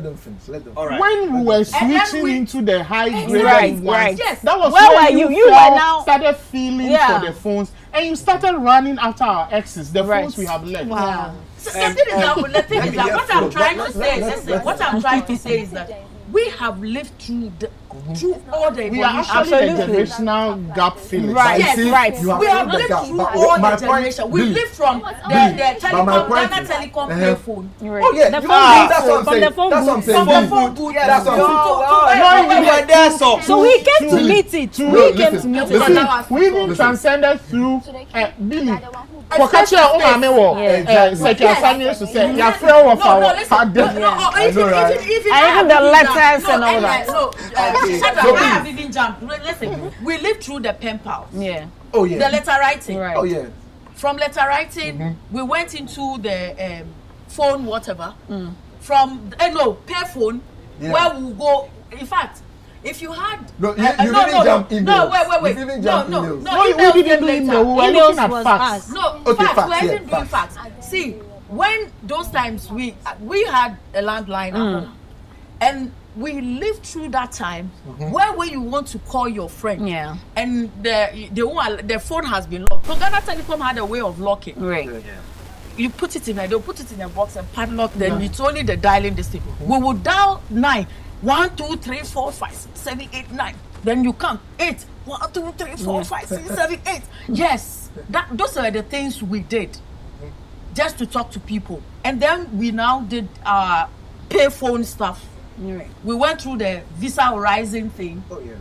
them finish. Let them. All right. When we were then switching we- into the high grade Right, ones, right. Yes. that was Where when were you? You felt- were now- started feeling Yeah. for the phones, and you started running after our exes, the Right. phones we have left. Wow. the thing is that what I'm trying to say. Listen, what I'm trying to say is that we have lived through all the We are evolution. actually the Absolutely. generational gap fillers. Right. Yes, See, right. you have We have filled the lived gap, through but all my the point- generation. We Billy, lived from the but my telecom, point Ghana is- telecom payphone. Oh yeah, The you phone know, booth. that's what I'm From saying. the phone That's what I'm booth. saying. From the Phone phone booth. booth. That's what I'm saying. No, we were there, so. So we came to Two- meet it. two- We came to listen, meet listen. it. See, we even transcended through Billy. For Face to catching our face. Ome wo, Seki Asani used to say, "Your friend of our father." Even I have the letters and all that. No, shut up. I have even jumped. Listen, we lived through the pen pals, Yeah. Oh the yeah. letter writing. Right. Oh yeah. From letter writing, we went into the phone, whatever. From payphone, Yeah. where we go. In fact, if you had No, you didn't jump emails. No, wait. You didn't jump no, emails. no, No, we emails didn't came do later. email. We were Emails looking at was facts. us. No, Okay, facts. facts, We yeah, didn't do facts. facts. See, when those times we had a landline at home, and we lived through that time where you want to call your friend. Yeah. And the phone has been locked. So Ghana Telecom had a way of locking. Right. You put it in they'll put it in a box and padlock, then it's only the dialing this thing. We would dial 9. 1, 2, 3, 4, 5, 6, 7, 8, 9. Then you count 8. 1, 2, 3, 4, 5, 6, 7, 8. Yes. Those are the things we did just to talk to people. And then we now did pay phone stuff. Right. We went through the Visa Horizon thing. Oh yeah.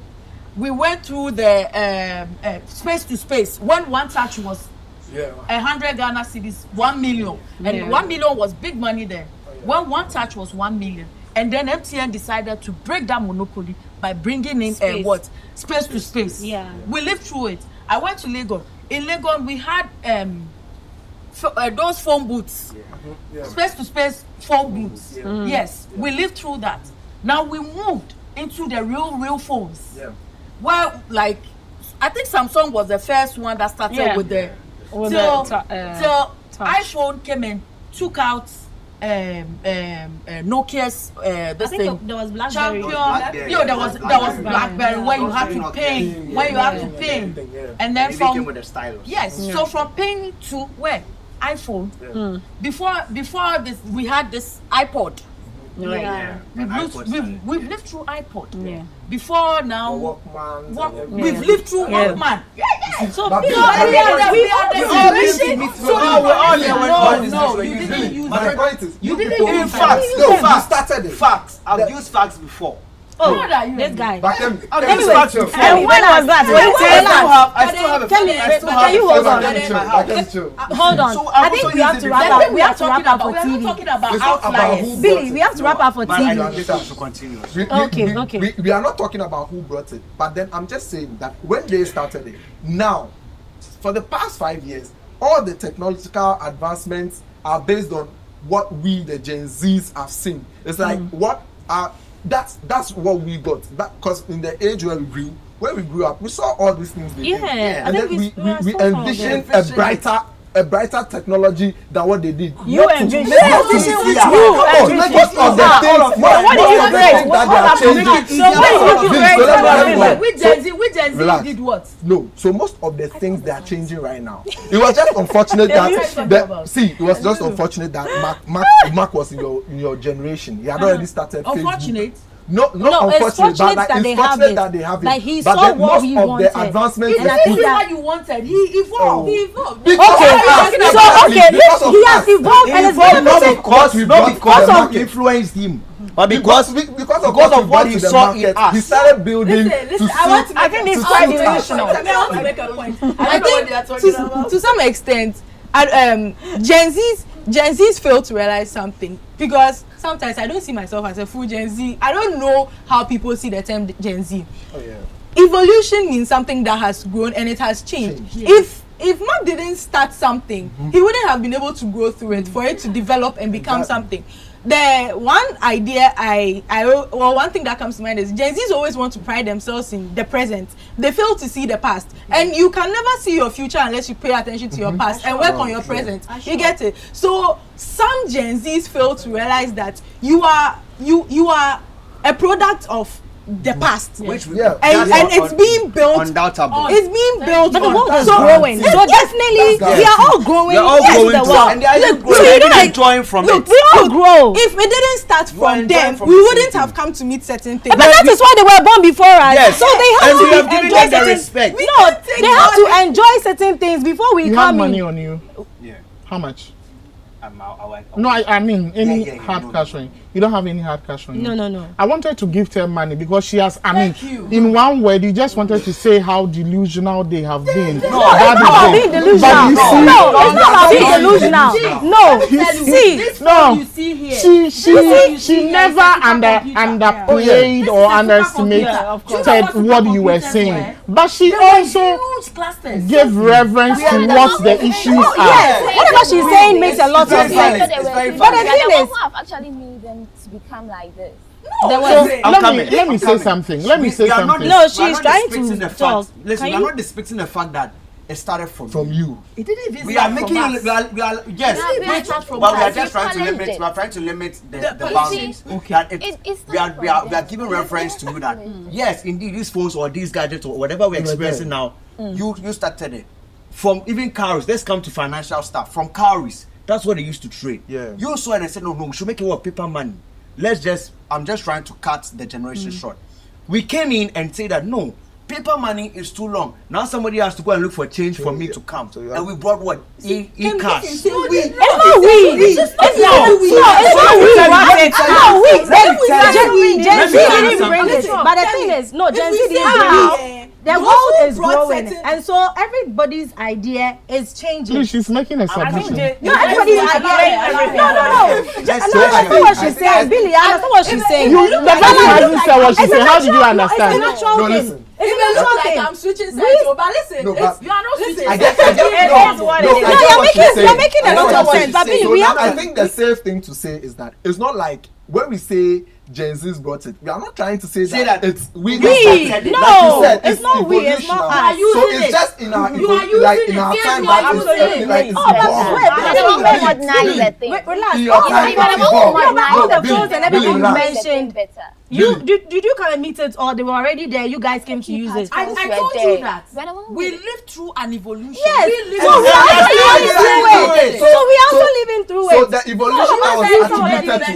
We went through the space to space. When one touch was 100 Ghana cedis, 1 million. And 1 million was big money then. When one touch was 1 million. And then MTN decided to break that monopoly by bringing in space to space. Yeah. We lived through it. I went to Lagos. In Lagos, we had those phone booths. Space to space phone booths. Yes, we lived through that. Now we moved into the real phones. Well, like, I think Samsung was the first one that started with the till iPhone came and took out Nokia's this thing. There was BlackBerry. There was BlackBerry where you had to pay, and then from with the stylus. Yes, so from paying to where iPhone. Before this, we had this iPod. Yeah. We've lived through iPod. Yeah. Before now, we've Walkman. lived through Walkman. So But we we are My point is, You didn't people- use facts. facts. No, You you started it. Facts. I've used facts before. this guy. But I've Kemi, used facts before. And when was that? I still have a Can you hold on? Hold on. So I think we have to wrap up. We have to wrap up for We're not TV. talking about It's not about outliers. who Billy, we have to wrap up for But I TV. don't think we should continue. Okay. We are not talking about who brought it, but then I'm just saying that when they started it, now, for the past 5 years, all the technological advancements are based on what we, the Gen Zs, have seen. It's like that's what we got. That because in the age where we grew up, we saw all these things. They did. Yeah, and then we envisioned a brighter technology than what they did. You envision Most of the things what did you create? that they are changing. So what did you create? Which Gen Z Relax. did what? No, so most of the things they are changing right now. It was just unfortunate that it was just unfortunate that Mark was in your generation. He had already started Facebook. Unfortunate. No, not it's unfortunate, but like, fortunate it's fortunate that they have it. Like, he but saw then what most he of wanted. the advancements And I they think put- that- What you wanted, he evolved. He evolved. Okay, so he has evolved and it's Not benefited. because we influenced him, but because of of what what he he brought to the saw in market, us. he started building Listen, to I want suit- to I think this is to quite suit us. delusional. I want to make a point. I I don't know what they are talking think about. to some extent, Gen Zs fail to realize something, because sometimes I don't see myself as a full Gen Z. I don't know how people see the term Gen Z. Oh, yeah. Evolution means something that has grown and it has changed. If Mark didn't start something, he wouldn't have been able to grow through it for it to develop and become something. The one idea one thing that comes to mind is Gen Zs always want to pride themselves in the present. They fail to see the past, and you can never see your future unless you pay attention to your past and work on your present. You get it? So some Gen Zs fail to realize that you are a product of the past, and it's being built. Undoubtable. It's being built. But the on. world is So growing. So definitely, we are all growing. We are all Yes, growing the too, world. and they are even Look, growing. so you They're know, like, enjoying from look, it. We all grow. If it didn't start are from enjoying them, from we the wouldn't same have thing. come to meet certain things. But that is why they were born before us. Yes. So they have And we to have given enjoy them the certain. respect. No, they have to enjoy certain things before we You have come money in. on you. Yeah. How much? I No, I mean any Yeah, hard no, cash on you. You don't have any hard cash on you. No. I wanted to give her money because she has. Thank you. In one word, you just wanted to say how delusional they have been. It's not about being delusional. But you see, No, it's not about being delusional. No, see, This No. phone you see here. she never underplayed or underestimated what you were saying. But she also gave reverence to what the issues are. yes, whatever she's saying makes a lot of Very sense. valid. It's very But the valid. thing is, who have actually made them to become like this? So let me say something. Let me say something. No, she's trying to talk. Listen, Can we are you- not depicting the fact that it started from you. It didn't even We are start making from it. us. We are yes, Yeah, we are start from but we are us. just We trying to challenged limit. it. We are trying to limit the policy- boundaries. Okay. That It's we are not we are from we are them. giving reference to you that yes, indeed, these phones or these gadgets or whatever we're experiencing now, you started it from even cars. Let's come to financial stuff. From cars, that's what they used to trade. Yeah. You saw it and said, no, we should make it work paper money. I'm just trying to cut the generation short. We came in and say that no, paper money is too long. Now somebody has to go and look for change for me to come. And we brought what? E-cash. It's not we. It's not we. Gen Z didn't bring it. But the thing is, no, Gen Z didn't bring it. The world is growing, and so everybody's idea is changing. Please, she's making a submission. No, everybody's idea. No. That's what she's saying. Billy, I understand what she's saying. The person hasn't said what she said. How did you understand? It's a natural No, thing. listen. It's a It natural looks like thing. I'm switching sides, but listen, No, but- you are not switching. I get It is what it is. You're making a lot of sense. But Billy, we have I to. think the safe thing to say is that it's not like when we say Gen Z's brought it, we are not trying to say that it's we. No, like you said, it's not we, it's not evolution. us. So it's just in our like in our time that is like it's Oh, but evolved. wait, I don't want to modernize the thing. Relax. In your time You gotta that want to evolved. modernize all the the phones thing. and everything relax. mentioned. Better. Did you come and meet it, or they were already there? You guys came to use it. I We're told there. you that. We're the one who We did it. lived through an evolution. Yes. We lived So we through are an also living through evolution. it. So we are also living through So it. the evolution that was attributed to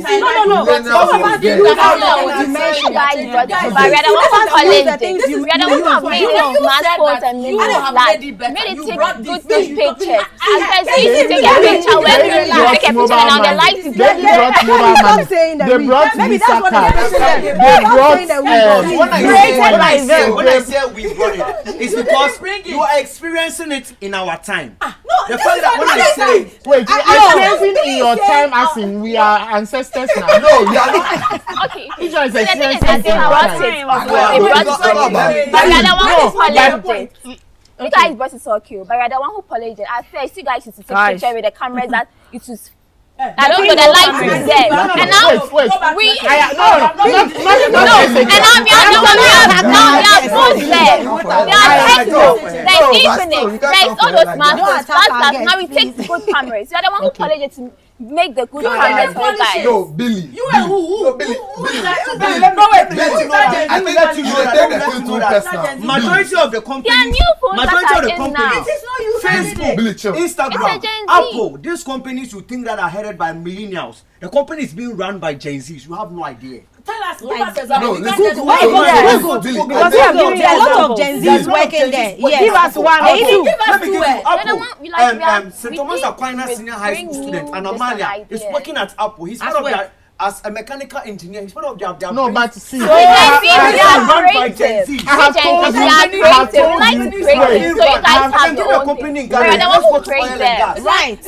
No. millennials Talk about was the there. new I house know that what you you mentioned. guys brought it, Guys, but we're the let one who us use the challenged things it. you We're the one who have made You it said smartphones that and you made it have flat. made it better. Made it You take brought good this, you pictures. brought As I used to take a picture when you take a picture and on the light to They brought mobile Stop money. saying that They we- brought maybe Visa that's what cards. they're saying. They Stop brought saying that we When I don't. say we brought it, it's because you are experiencing it in our time. No, The fact that when I say Wait, you experiencing in your time as in we are ancestors now. No, we are not. Okay. Each one is So the thing is experiencing that in they your brought time. it. Well, They it's brought not it. about that. But we are the one who No, polished it. You guys brought it so cute, but we are the one who polished it. At first, you guys used to take Guys. picture with the cameras that it was. I don't know the light is there, and now Wait. we. No, And now we are the one we are both there. We are techno. There's infinite. There's all those smartphones. Now we take good cameras. We are the one who polished it to make the good cameras for you guys. No, Billy. You and who? No, Billy. I think let you know that. take Let the you thing know too that. personal. Majority of the There are companies, new phones majority that of the are in now. companies, It's not you Facebook, Billy, chill. Instagram, It's a Gen Z. Apple, these companies you think that are headed by millennials, the company is being run by Gen Zs. You have no idea. Tell us. Give us No, example. listen. Google. Why No, Google? no, Billy, Because I we have think- given There are a lot of examples. Gen There's Zs a lot of working Gen there. Zs working Yes. Give us one or They two. give us Let me give you We're the Apple. one we like. St. Thomas Aquinas Senior High School student, and Amalia is working at Apple. He's part of their as a mechanical engineer. He's part of their No, but see, We I are have creative. told We you. are creative. We like to create. So you guys have your own thing. We are the one who create them. Right.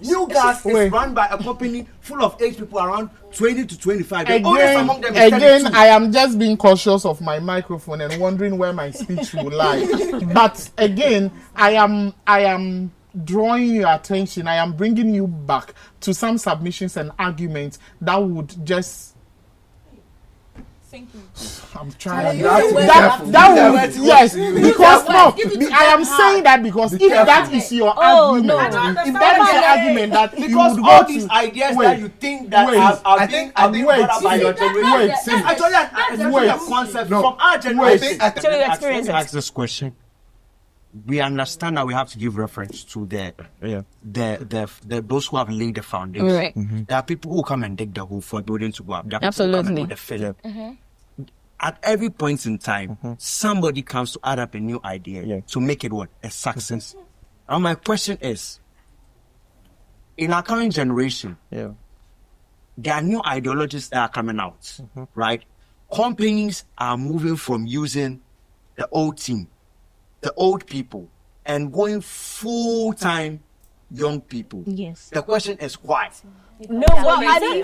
New gas Wait. is run by a company full of age people around 20 to 25. The oldest among them is Again, 32. I am just being cautious of my microphone and wondering where my speech will lie. But again, I am drawing your attention. I am bringing you back to some submissions and arguments that would just. I'm trying. You have to be That careful. would yes, because no, Give it to I am them saying that because if careful. that is your Oh, argument, no. I don't if that is your understand. argument that you Because would all go these to ideas wait, that you think that wait. are I being think brought up by your generation. wait, It's actually wait. a concept No. from our generation. I think Actually, experience Let me it. ask this question. We understand that we have to give reference to the those who have laid the foundation. Right. There are people who come and dig the hole for a building to go up. There are people who come and Absolutely. do the fill. At every point in time, somebody comes to add up a new idea to make it what? A success. And my question is, in our current generation, there are new ideologies that are coming out, right? Companies are moving from using the old team, the old people, and going full-time young people. Yes. The question is why? No, well, I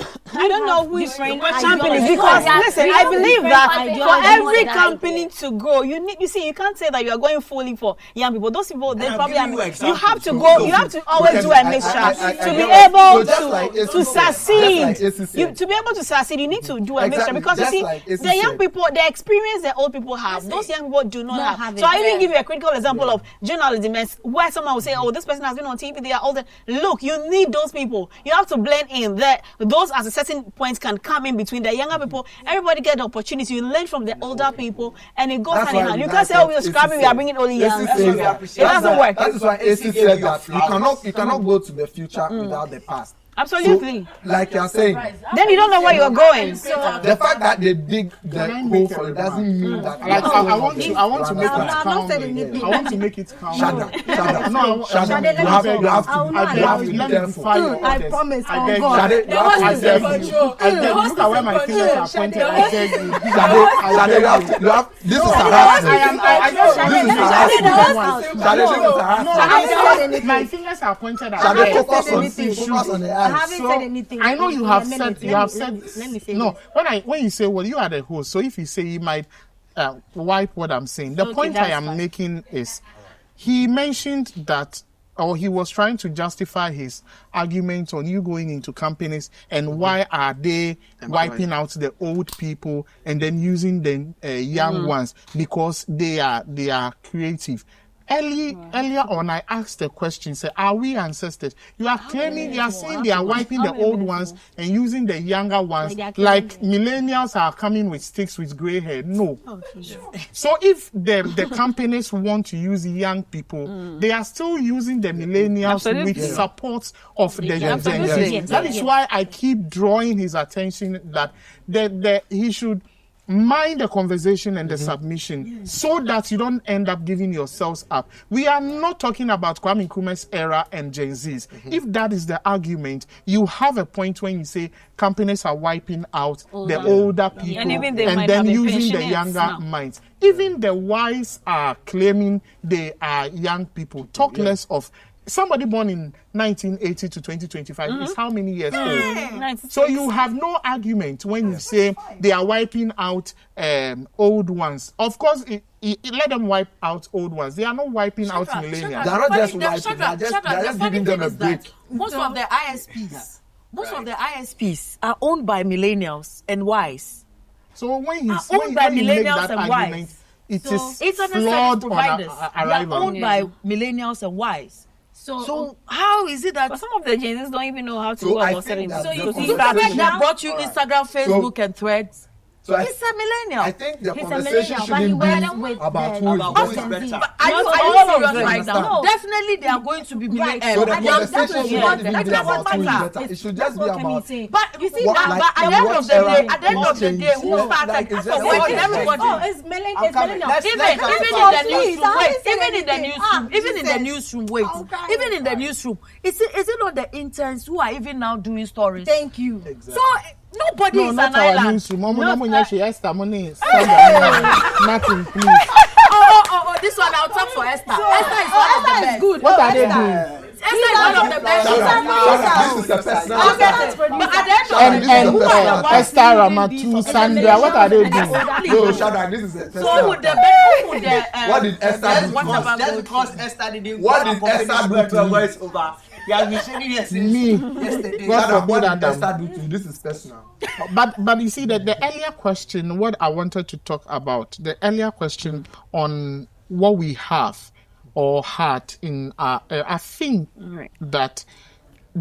don't know who is company because listen, I believe that for every company to grow, you see, you can't say that you are going fully for young people. Those people, they probably you have to go. You have to always do a mixture to be able to succeed. To be able to succeed, you need to do a mixture because you see, the young people, the experience the old people have, those young people do not have. So I even give you a critical example of journalism, where someone will say, "Oh, this person has been on TV. They are older." Look, you need those people. You have to blend in that those at a certain point can come in between the younger people. Everybody get the opportunity. You learn from the older people, and it goes hand in hand. You can't say, "Oh, we are scrapping. We are bringing only young." It doesn't work. That is why AC said that you cannot go to the future without the past. Absolutely. So, like you're saying, then you don't know where you're going. So the fact that they dig the hole for it doesn't mean that. Like I want to make it count. I want to make it count. Shut up. No, shut up. You have to be careful. I promise. I beg you. Look at where my fingers are pointed. I beg you. This is harassment. My fingers are pointed at focus on the I haven't said anything. I know you have said. Let me say. No, when you say, well, you are the host. So if you say, you might wipe what I'm saying. The point I am making is, he mentioned that, or he was trying to justify his argument on you going into companies and why are they wiping out the old people and then using the young ones because they are creative. Earlier on, I asked the question, say, are we ancestors? You are claiming, you are saying they are wiping the old ones and using the younger ones, like millennials are coming with sticks with gray hair. No. So if the companies want to use young people, they are still using the millennials with support of the Gen Z. That is why I keep drawing his attention that he should mind the conversation and the submission so that you don't end up giving yourselves up. We are not talking about Kwame Nkrumah's era and Gen Zs. If that is the argument, you have a point when you say companies are wiping out the older people and then using the younger minds. Even the wise are claiming they are young people. Talk less of somebody born in 1980 to 2025 is how many years old? So you have no argument when you say they are wiping out old ones. Of course, let them wipe out old ones. They are not wiping out millennials. They are not just wiping. They are just giving them a break. Most of the ISPs are owned by millennials and Ys. So when you make that argument, it's flawed on arrival. Owned by millennials and Ys. So how is it that some of the Gen Zs don't even know how to go about selling? So you see that brought you Instagram, Facebook, and Threads. So he's a millennial. I think the conversation shouldn't be about who is better. Are you serious right now? No. Definitely they are going to be millennials. So the conversation shouldn't even be about who is better. It should just be about. But you see, at the end of the day, who started? It's millennials. Even in the newsroom, is it not the interns who are even now doing stories? Thank you. So nobody is an island. Nothing, please. Oh, this one I'll talk for Esther. Esther is one of the best. Good. What are they doing? Esther is one of the best. This is a personal. But at the end of the day, Esther, Ramatu, Sandra, what are they doing? No, Showdown, this is a personal. So with the what did Esther do? Just because Esther didn't What did Esther do to voice over? Yeah, we said it yesterday. What did Esther do to you? This is personal. But you see that the earlier question, what I wanted to talk about, the earlier question on what we have or had in I think that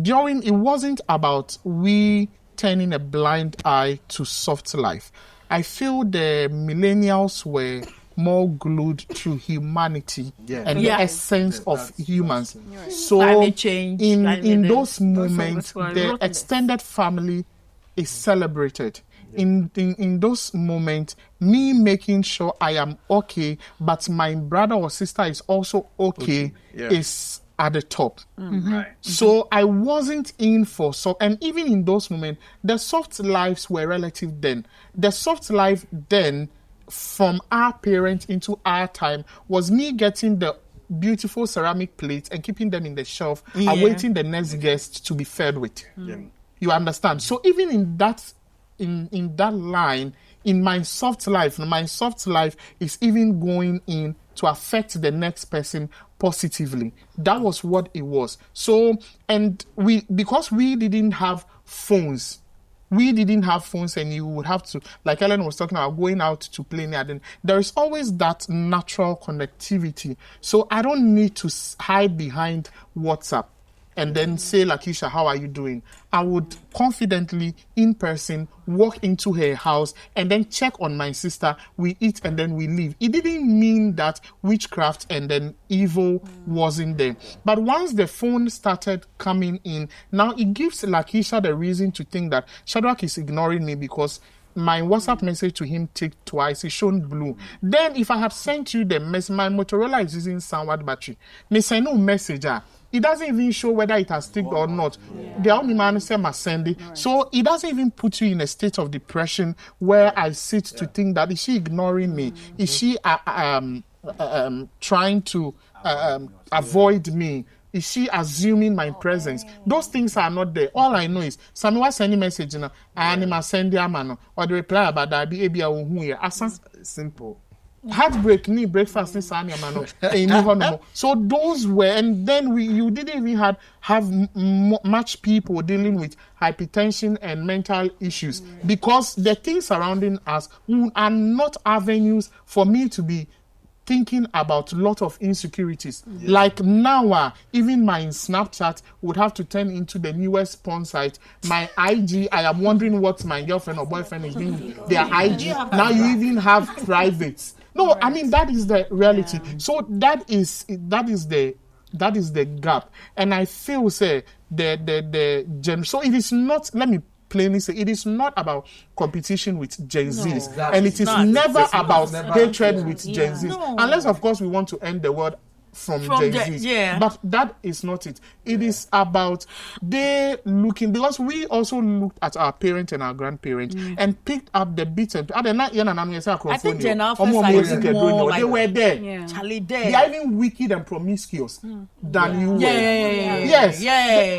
during, it wasn't about we turning a blind eye to soft life. I feel the millennials were more glued to humanity and the essence of humans. So in those moments, the extended family is celebrated. In those moments, me making sure I am okay, but my brother or sister is also okay. Is at the top. So I wasn't in for and even in those moments, the soft lives were relative then. The soft life then from our parents into our time was me getting the beautiful ceramic plates and keeping them in the shelf, awaiting the next guest to be fed with. You understand? So even in that line, in my soft life is even going in to affect the next person positively. That was what it was. So, and because we didn't have phones, and you would have to, like Ellen was talking about, going out to play near them. There is always that natural connectivity. So I don't need to hide behind WhatsApp and then say, Lakeisha, how are you doing? I would confidently, in person, walk into her house and then check on my sister. We eat and then we leave. It didn't mean that witchcraft and then evil wasn't there. But once the phone started coming in, now it gives Lakeisha the reason to think that Shadrach is ignoring me because my WhatsApp message to him ticked twice. It's shown blue. Then if I have sent you the message, my Motorola is using soundward battery. Me send no message. It doesn't even show whether it has ticked or not. The only man said must send it. So it doesn't even put you in a state of depression where I sit to think that is she ignoring me? Is she trying to avoid me? Is she assuming my presence? Those things are not there. All I know is someone sending message and I must send their man or the reply about that be simple. Heartbreak, need breakfast, so those were, and then you didn't even have much people dealing with hypertension and mental issues because the things surrounding us are not avenues for me to be thinking about a lot of insecurities. Like now, even my Snapchat would have to turn into the newest porn site. My IG, I am wondering what my girlfriend or boyfriend is doing. Their IG. Now you even have privates. No, I mean that is the reality. So that is the gap. And I feel say so it is not, let me plainly say, it is not about competition with Gen Zs. And it is never about hatred with Gen Zs. Unless, of course, we want to end the world from Gen Zs. But that is not it. It is about they looking, because we also looked at our parents and our grandparents and picked up the bits and I think Gen Alpha they were there. They are even wicked and promiscuous than you were. Yes.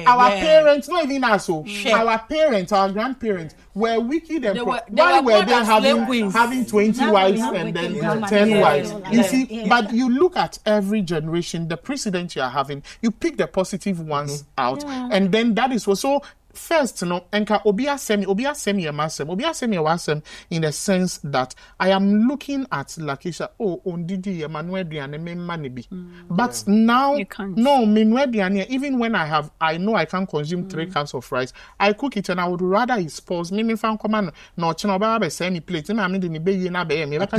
Our parents, not even us, our parents, our grandparents were wicked and why were they having 20 wives and then 10 wives? You see, but you look at every generation, the precedent you are having, you pick the positive ones out, and then that is what. So first, enka obia semi wasem in the sense that I am looking at Lakeisha. Ondidi Emmanuel Diane me manibi. But now, no, even when I know I can consume 3 cups of rice, I cook it and I would rather his spouse. Me fan command no chinoba be send me plate. I mean the be na be me. I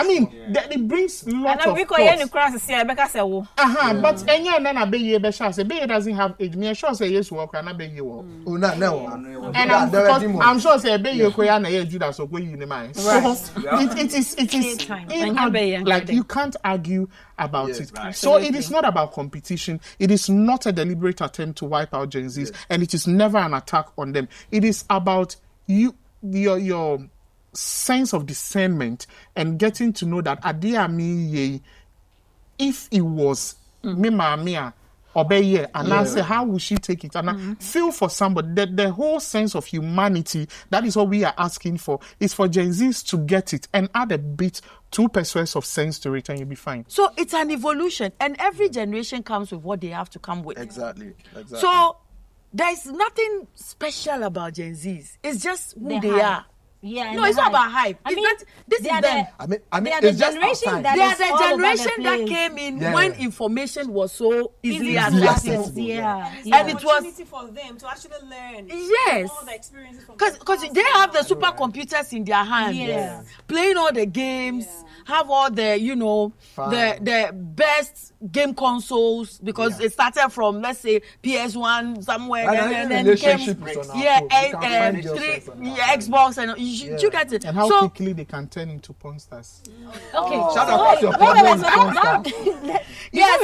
mean it brings lots of thoughts. But enya na be ye be sha say be doesn't have age. Me sure say yes work na be ye. And I'm sure say be you koya na Judas so go you in mind. It is like you can't argue about it. Right. So it is not about competition. It is not a deliberate attempt to wipe out Gen Zs, and it is never an attack on them. It is about your sense of discernment and getting to know that if it was me obey and I say how will she take it and I feel for somebody. The whole sense of humanity, that is what we are asking for, is for Gen Zs to get it and add a bit 2% of sense to it and you'll be fine. So it's an evolution and every generation comes with what they have to come with. Exactly. So there's nothing special about Gen Zs. It's just who they are. Yeah, no, it's not about hype. I mean, this is them. They are the generation that came in when information was so easily accessible. And it was for them to actually learn. Yes, all the experiences from because they have the supercomputers in their hands, playing all the games, have all the the best game consoles because it started from, let's say, PS1 somewhere, and then came Xbox and you get it. And how quickly they can turn into porn stars. Okay. Shut up. Your problem with porn stars.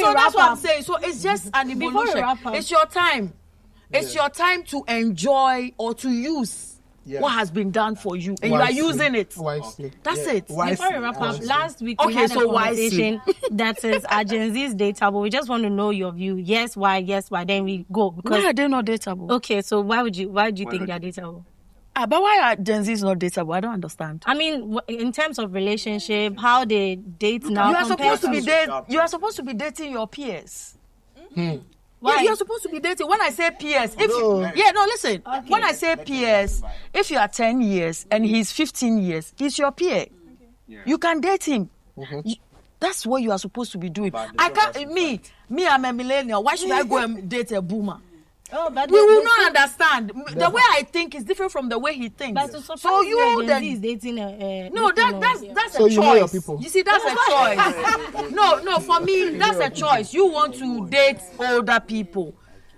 So that's what I'm saying. So it's just an evolution. It's your time. It's your time to enjoy or to use what has been done for you, and you are using it. Wisely. That's it. Before we wrap up, last week we Okay, had a so conversation that is are Gen Z's dateable. We just want to know your view. Yes, why? Yes, why? Then we go. Because Why are they not dateable? okay, so why do you think they're dateable? But why are Gen Z's not dateable? I don't understand. I mean, in terms of relationship, how they date now. You are compared supposed to be dating your peers. Why? Yeah, you're supposed to be dating. When I say peers, listen. Okay. When I say peers, if you are 10 years and he's 15 years, he's your peer. You can date him. That's what you are supposed to be doing. I can't. Me, I'm a millennial. Why should I go and date a boomer? Oh, but We will not understand. The way I think is different from the way he thinks. But So you Gen Z is dating no, that's So a you know your choice. people. You see, that's a choice. No, for me, that's a choice. You want to date older people.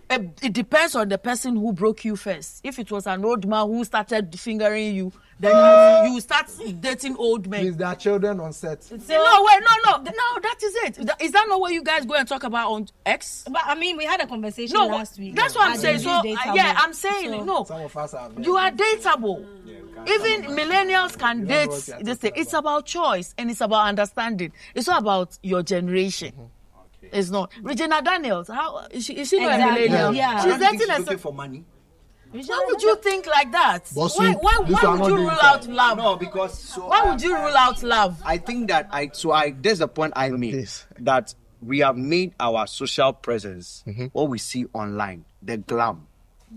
It depends on the person who broke you first. If it was an old man who started fingering you, then you start dating old men. Is there children on set? No, that is it. Is that not what you guys go and talk about on X? But I mean, we had a conversation No, last week. that's what I'm Are saying. Gen So Z's dateable? yeah, I'm saying no. Some of us are. You are dateable. Even millennials can date this thing. It's about choice and it's about understanding. It's not about your generation. It's not. Regina Daniels, how is she not a Exactly, millennial? yeah. She's dating looking for money. Why would you think like that? Boss, Why this would are not you dating. rule out love? No, because so Why would you rule out love? I think that there's a point I made Yes. that we have made our social presence, what we see online, the glam,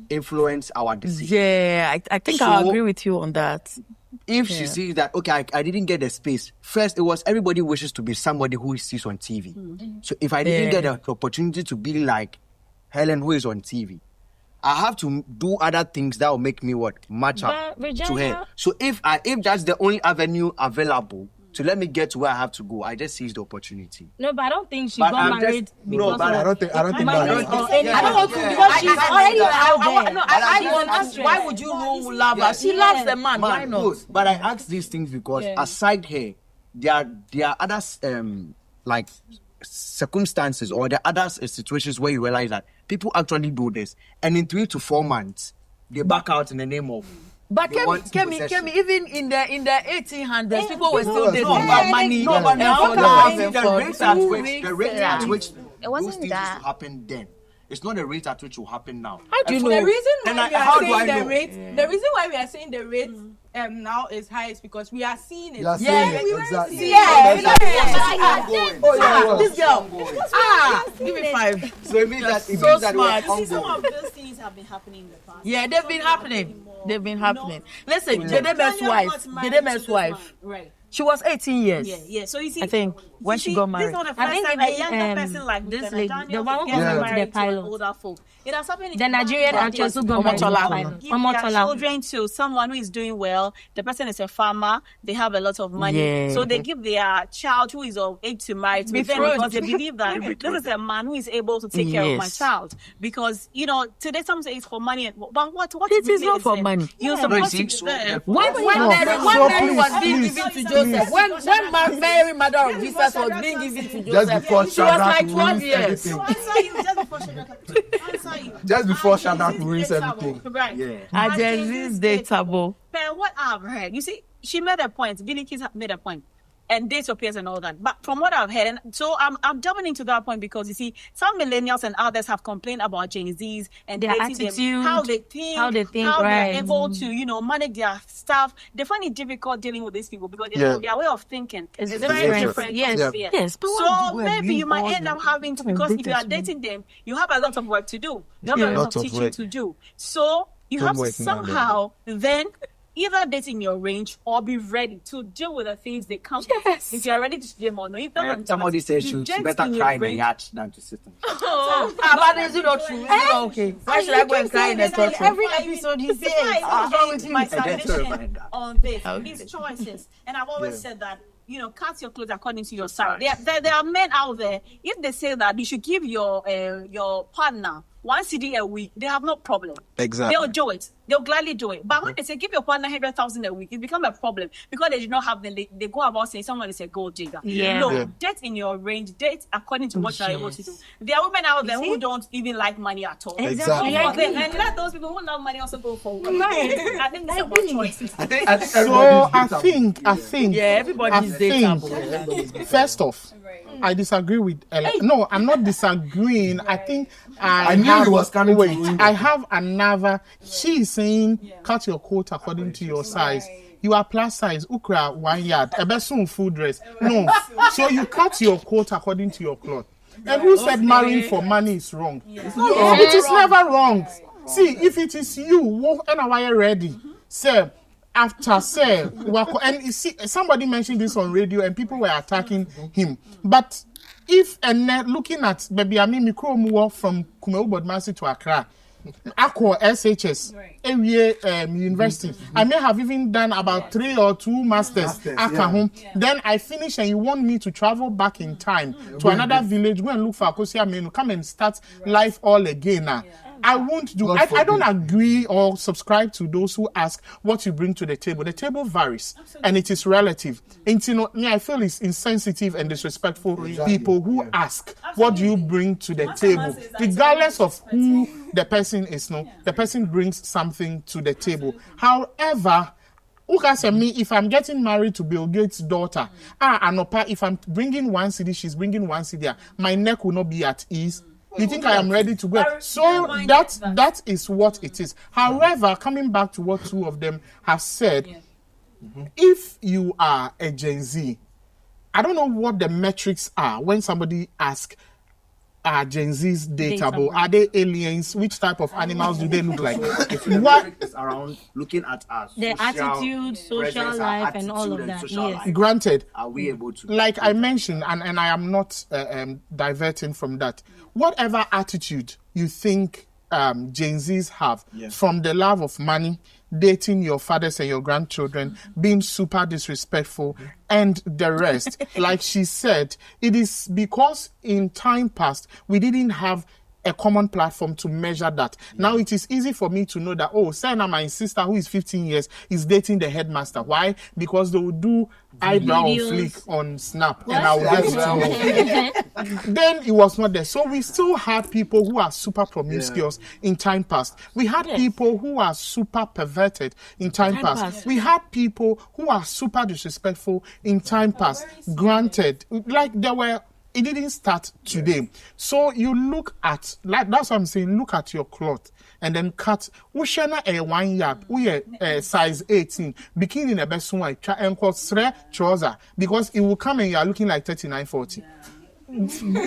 influence our decision. Yeah, I think So- I agree with you on that. If she sees that, okay, I didn't get the space. First, it was everybody wishes to be somebody who sees on TV. So if I didn't get the opportunity to be like Helen, who is on TV, I have to do other things that will make me match up But to her. So if that's the only avenue available to let me get to where I have to go, I just seize the opportunity. No, but I don't think she But got I'm married just- because but I don't think money that. or anything. I don't want to because she's already out there. No, She's I an want to. actress. Why would you rule love her? She loves the man. Why not? Good. But I ask these things because aside her, there are other like circumstances or there are other situations where you realize that people actually do this, and in 3 to 4 months they back out in the name of. But They want possession. Kemi, even in the 1800s, people were still dating No, for money. No, but and now for love and the for rate at 2 which weeks. It those wasn't things used that. to happen then. It's not the rate at which will happen now. How do you The know? reason Then why we how are do I saying know? the rate, the reason why we are saying the rate now is high is because we are seeing it. You are Yeah, saying we it, were exactly. seeing Yeah, it. Oh, yeah, This girl. Give me 5. So it means that so smart. See, some of those things have been happening in the past. Yeah, they've been happening. They've been happening. Listen, Daniel Jedeme's got wife. married Jedeme's to this wife. man. Right. She was 18 years. Yeah. So you see, I think when she got married. This is not the I first think time even, a younger person like this this lady, Daniel the one who gets got married married to the to pilot. older folk. It has happened. The Nigerian actress who got married to the pilot. Give their children to someone who is doing well. The person is a farmer. They have a lot of money, Yeah. so they give their child who is of age to marry to them Betrothed. because they believe that this is a man who is able to take care of my Yes. child. Because today some say it's for money, but what It is really not for it? money. You're No, supposed you to see, be there. When Mary was being given to Joseph, when Mary, mother of Jesus, was being given to Just Joseph, before she was like Shadrach 12 ruins years. everything. Answer you just before answer you. Just before Shadrach ruins everything. Right. Yeah. And Gen Z is dateable. But what I've heard, you see, she made a point. Billy Kids made a point. And date your peers and all that. But from what I've heard, and so I'm jumping into that point because you see, some millennials and others have complained about Gen Zs and Their dating them, attitude, how they think, how they they're right. able to, manage their stuff. They find it difficult dealing with these people because Yeah. their way of thinking is very different. different. Yes. from theirs. Yes, but So maybe you might end up having to, because if you are dating them, you have a lot of work to do. You have a lot Lots of of teaching work. to do. So you have to Homework now, somehow then either date in your range or be ready to deal with the things they come with. If you are ready to deal more, no, if not, Somebody says you she just better in your cry in the range. yacht than to sit in. But is it not true? Is it not okay? Why should I go and cry in a courtroom? Every episode he says. What's wrong with my And then to submission remind her. on this, these choices. And I've always said that, cut your clothes according to your size. There are men out there, if they say that you should give your partner 1 CD a week, they have no problem. Exactly. They'll do it. They'll gladly do it. But when they say give your partner 100,000 a week, it becomes a problem because they do not have the. They go about saying someone is a gold digger. Yeah. No, date in your range, date according to what you're able to do. There are women out there who don't even like money at all. Exactly. And let those people who love money also go forward. I think that's about choices. I think. Yeah, everybody's dateable. First off, I disagree with Ella. No, I'm not disagreeing. I think I knew he was coming to wait, you. I have another. She is saying cut your coat according to your size. You are plus size. Ukra 1 yard. A best full dress. No. So you cut your coat according to your cloth. And who said marrying for money is wrong? No, it is never wrong. See, if it is you, and I am ready. Sir, after say, and you see, somebody mentioned this on radio and people were attacking him. But if looking at baby, I mean, Mikro from Kumeu Bodmasi to Accra, Akko SHS, university. I may have even done about 3 or 2 masters. Then I finish and you want me to travel back in time to another village, go and look for Akosia Menu, come and start life all again now. I won't do. I don't agree or subscribe to those who ask what you bring to the table. The table varies, and it is relative. And I feel it's insensitive and disrespectful people who ask what do you bring to the table, regardless of who the person is. No, the person brings something to the table. However, if I'm getting married to Bill Gates' daughter, if I'm bringing 1 CD, she's bringing 1 CD, my neck will not be at ease. You think I am ready to go? So that is what it is. However, coming back to what 2 of them have said, if you are a Gen Z, I don't know what the metrics are when somebody asks, are Gen Zs dateable? Are they aliens? Which type of animals do they look like? What is around looking at us? Their attitude, social life, and all of that. Yes. Granted, are we able to? Like I mentioned, and I am not diverting from that. Whatever attitude you think Gen Zs have, from the love of money, dating your fathers and your grandchildren, being super disrespectful, and the rest, like she said, it is because in time past we didn't have a common platform to measure that. Now it is easy for me to know that, Sana, my sister who is 15 years, is dating the headmaster. Why? Because they will do eyebrow flick on Snap, and I will get it to know. Then it was not there. So we still had people who are super promiscuous in time past. We had people who are super perverted in time past. We had people who are super disrespectful in time past. Granted, like there were. It didn't start today. So you look at, like that's what I'm saying, look at your cloth and then cut. Ushana a 1 yard, size 18, bikini in a best one, and called trouser, because it will come and you are looking like 39-40.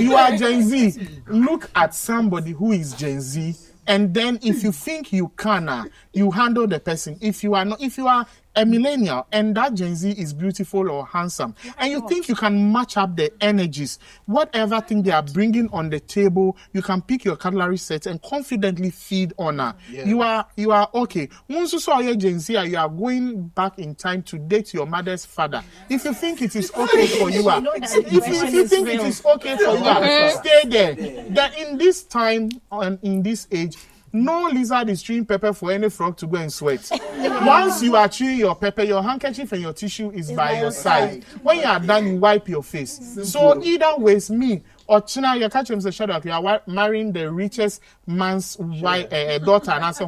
You are Gen Z. Look at somebody who is Gen Z, and then if you think you can, you handle the person. If you are not, if you are a millennial and that Gen Z is beautiful or handsome, and you think you can match up the energies, whatever thing they are bringing on the table, you can pick your cutlery set and confidently feed on her. You are okay. Once you saw your Gen Z, you are going back in time to date your mother's father. If you think it is okay for you, if you think it is okay for you, stay there. That in this time and in this age, no lizard is chewing pepper for any frog to go and sweat. Once you are chewing your pepper, your handkerchief and your tissue is by your side. When you are done, you wipe your face. So either ways, me or China, you catch him say, "Shut up! You are marrying the richest man's wife, daughter." And I say,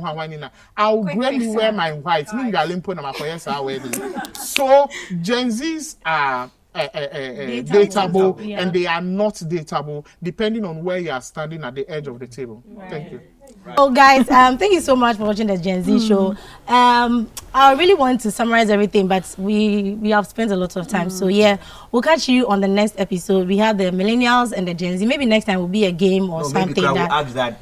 "I'll gladly wear my white." So Gen Zs are dateable, and they are not dateable depending on where you are standing at the edge of the table. Thank you. Oh guys, thank you so much for watching the Gen Z show. I really want to summarize everything, but we have spent a lot of time. So yeah, we'll catch you on the next episode. We have the Millennials and the Gen Z. Maybe next time will be a game or something. Maybe we'll ask that,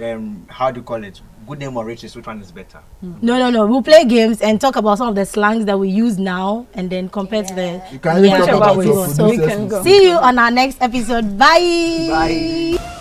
how do you call it? Good name or riches, which one is better? No. We'll play games and talk about some of the slangs that we use now, and then compare to the. You can even talk about so we can go. See you on our next episode. Bye. Bye.